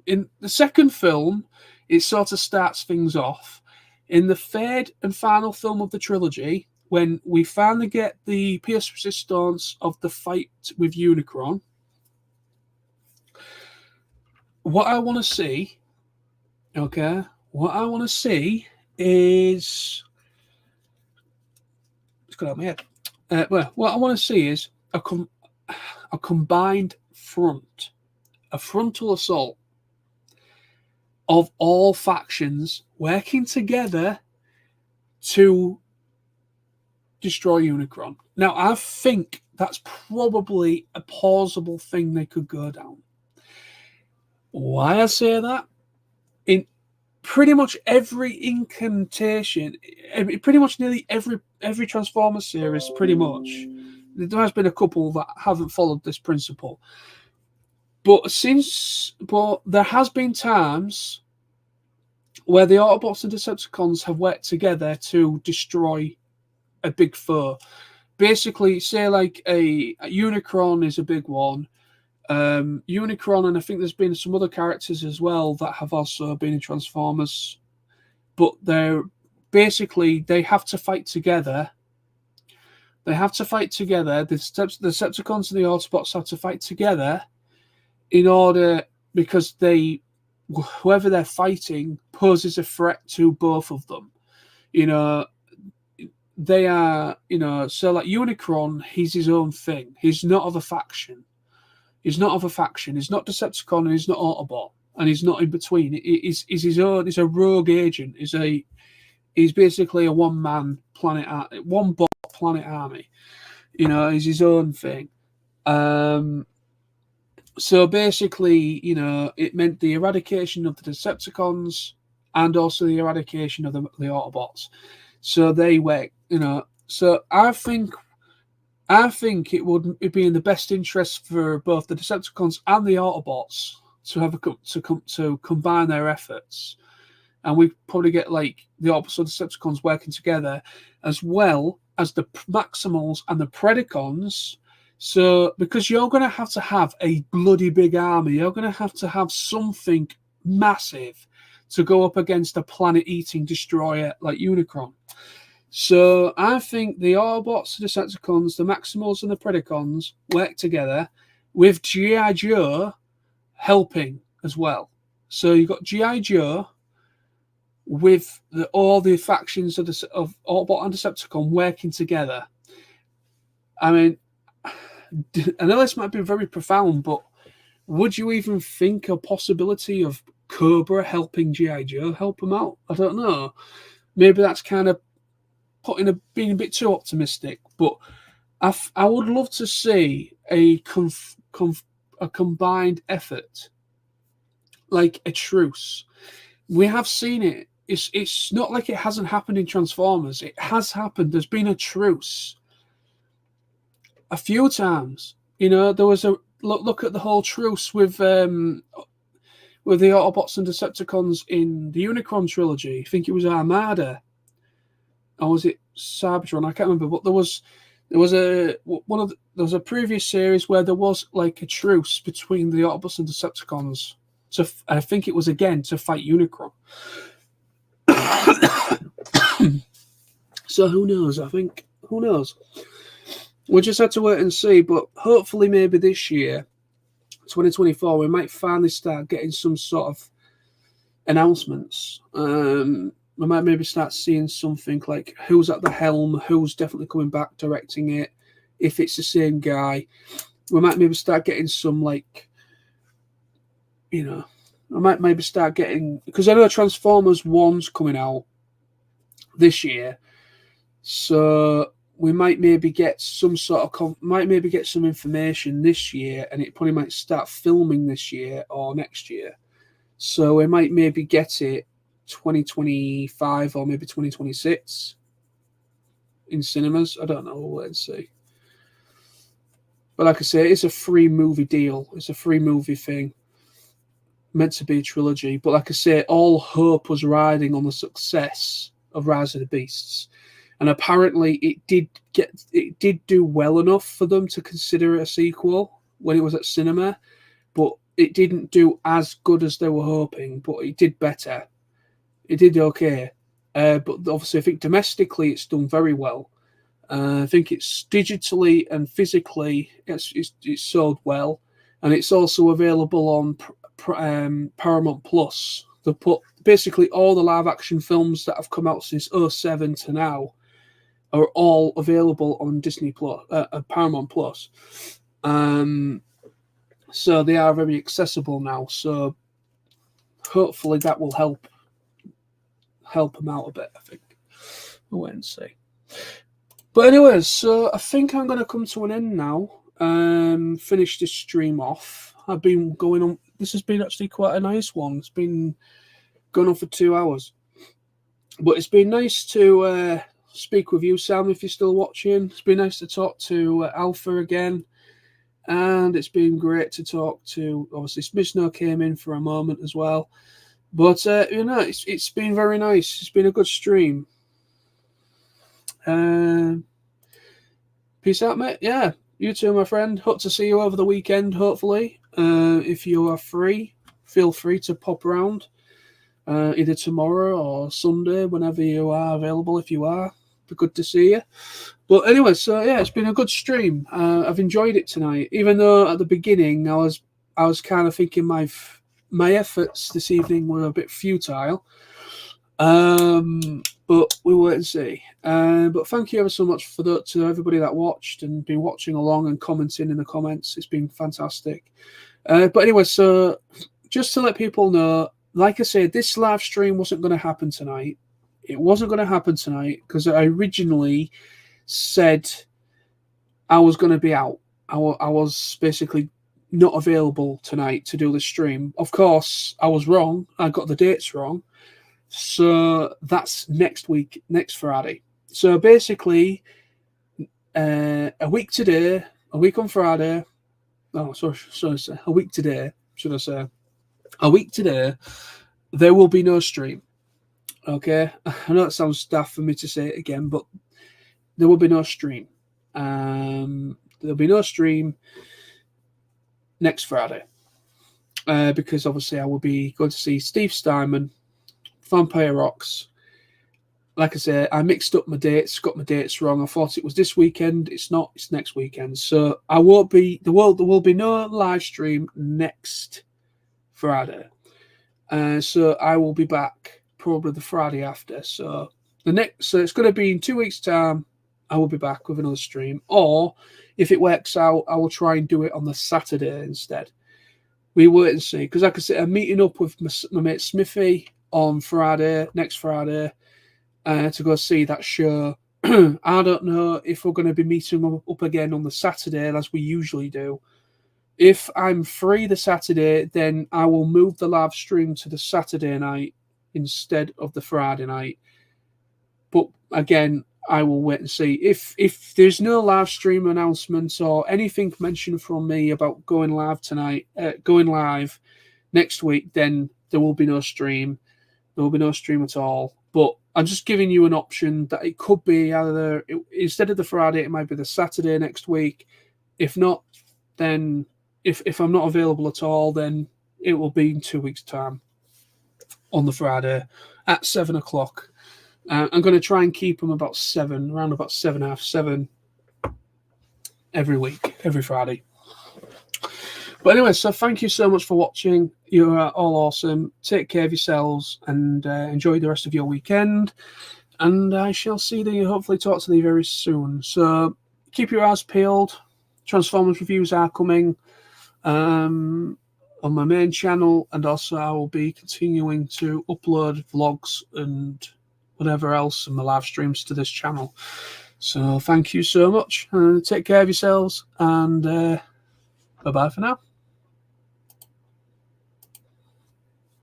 in the second film, it sort of starts things off. In the third and final film of the trilogy, when we finally get the pièce resistance of the fight with Unicron, what I want to see, is... It's got out of my head. Well, what I want to see is a combined front, a frontal assault of all factions working together to destroy Unicron. Now, I think that's probably a plausible thing they could go down. Why I say that? In pretty much every incantation, pretty much nearly every Transformers series, pretty much, there has been a couple that haven't followed this principle. But there has been times where the Autobots and Decepticons have worked together to destroy a big foe. Basically, say like a Unicron is a big one. Unicron, and I think there's been some other characters as well that have also been in Transformers. But they have to fight together. They have to fight together. The Decepticons and the Autobots have to fight together in order, because whoever they're fighting poses a threat to both of them. They are, so like Unicron, he's his own thing. He's not of a faction. He's not Decepticon, and he's not Autobot, and he's not in between. He's his own. He's a rogue agent. He's basically a one bot planet army. He's his own thing. So basically, it meant the eradication of the Decepticons and also the eradication of the Autobots. So they were, So I think it'd be in the best interest for both the Decepticons and the Autobots to combine their efforts, and we probably get like the Autobots and Decepticons working together, as well as the Maximals and the Predacons. So, because you're going to have a bloody big army, you're going to have something massive to go up against a planet-eating destroyer like Unicron. So, I think the Autobots, the Decepticons, the Maximals, and the Predacons work together with G.I. Joe helping as well. So, you've got G.I. Joe with all the factions of Autobot and Decepticon working together. I mean, I know this might be very profound, but would you even think a possibility of Cobra helping G.I. Joe help him out? I don't know. Maybe that's kind of being a bit too optimistic, but I would love to see a combined effort, like a truce. We have seen it. It's not like it hasn't happened in Transformers. It has happened. There's been a truce a few times. There was a look at the whole truce with the Autobots and Decepticons in the Unicron trilogy. I think it was Armada, or was it Cybertron? I can't remember. But there was a previous series where there was like a truce between the Autobots and Decepticons. I think it was again to fight Unicron. So who knows? Who knows? We just had to wait and see, but hopefully maybe this year, 2024, we might finally start getting some sort of announcements. We might maybe start seeing something like who's at the helm, who's definitely coming back directing it. If it's the same guy, we might maybe start getting some like, you know, I might maybe start getting, because I know Transformers 1's coming out this year, so we might maybe get some sort of might maybe get some information this year, and it probably might start filming this year or next year. So we might maybe get it 2025 or maybe 2026 in cinemas. I don't know. We'll wait and see. But like I say, it's a free movie deal. It's a free movie thing, meant to be a trilogy. But like I say, all hope was riding on the success of Rise of the Beasts, and apparently it did do well enough for them to consider it a sequel when it was at cinema, but it didn't do as good as they were hoping. But it did better. It did okay. But obviously, I think domestically it's done very well. I think it's digitally and physically it's sold well, and it's also available on Paramount Plus. They put basically all the live action films that have come out since 2007 to now are all available on Disney Plus, Paramount Plus. So they are very accessible now. So hopefully that will help them out a bit. I think we'll wait and see. But anyways, so I think I'm going to come to an end now. Finish this stream off. I've been going on. This has been actually quite a nice one. It's been going on for 2 hours. But it's been nice to speak with you, Sam, if you're still watching. It's been nice to talk to Alpha again. And it's been great to talk to, obviously, Smishno came in for a moment as well. But, it's been very nice. It's been a good stream. Peace out, mate. Yeah, you too, my friend. Hope to see you over the weekend, hopefully. If you are free, feel free to pop around either tomorrow or Sunday, whenever you are available. If you are, it'd be good to see you. But anyway, so yeah, it's been a good stream. I've enjoyed it tonight, even though at the beginning I was kind of thinking my efforts this evening were a bit futile. But we'll wait and see. But thank you ever so much to everybody that watched and been watching along and commenting in the comments. It's been fantastic. But anyway, so just to let people know, like I said, this live stream wasn't going to happen tonight. It wasn't going to happen tonight because I originally said I was going to be out. I was basically not available tonight to do the stream. Of course, I was wrong. I got the dates wrong. So that's next week, next Friday. So basically, a week on Friday. Oh, sorry, a week today, should I say? A week today, there will be no stream. Okay, I know it sounds daft for me to say it again, but there will be no stream. There'll be no stream next Friday because obviously I will be going to see Steve Steinman, Vampire Rocks. Like I say, I mixed up my dates, got my dates wrong. I thought it was this weekend. It's not. It's next weekend. So I won't be. There will be no live stream next Friday. So I will be back probably the Friday after. So it's going to be in 2 weeks' time. I will be back with another stream. Or if it works out, I will try and do it on the Saturday instead. We wait and see. Because like I said, I'm meeting up with my mate Smithy on Friday, next Friday, to go see that show. I don't know if we're going to be meeting up again on the Saturday as we usually do. If I'm free the Saturday, then I will move the live stream to the Saturday night instead of the Friday night. But again, I will wait and see. If there's no live stream announcements or anything mentioned from me about going live tonight, going live next week, then there will be no stream. There will be no stream at all. But I'm just giving you an option that it could be either instead of the Friday, it might be the Saturday next week. If not, then if I'm not available at all, then it will be in 2 weeks' time on the Friday at 7 o'clock. I'm going to try and keep them around about 7, half 7 every week, every Friday. But anyway, so thank you so much for watching. You are all awesome. Take care of yourselves and enjoy the rest of your weekend. And I shall see you, hopefully talk to you very soon. So keep your eyes peeled. Transformers reviews are coming on my main channel, and also I will be continuing to upload vlogs and whatever else in my live streams to this channel. So thank you so much. Take care of yourselves, and bye-bye for now.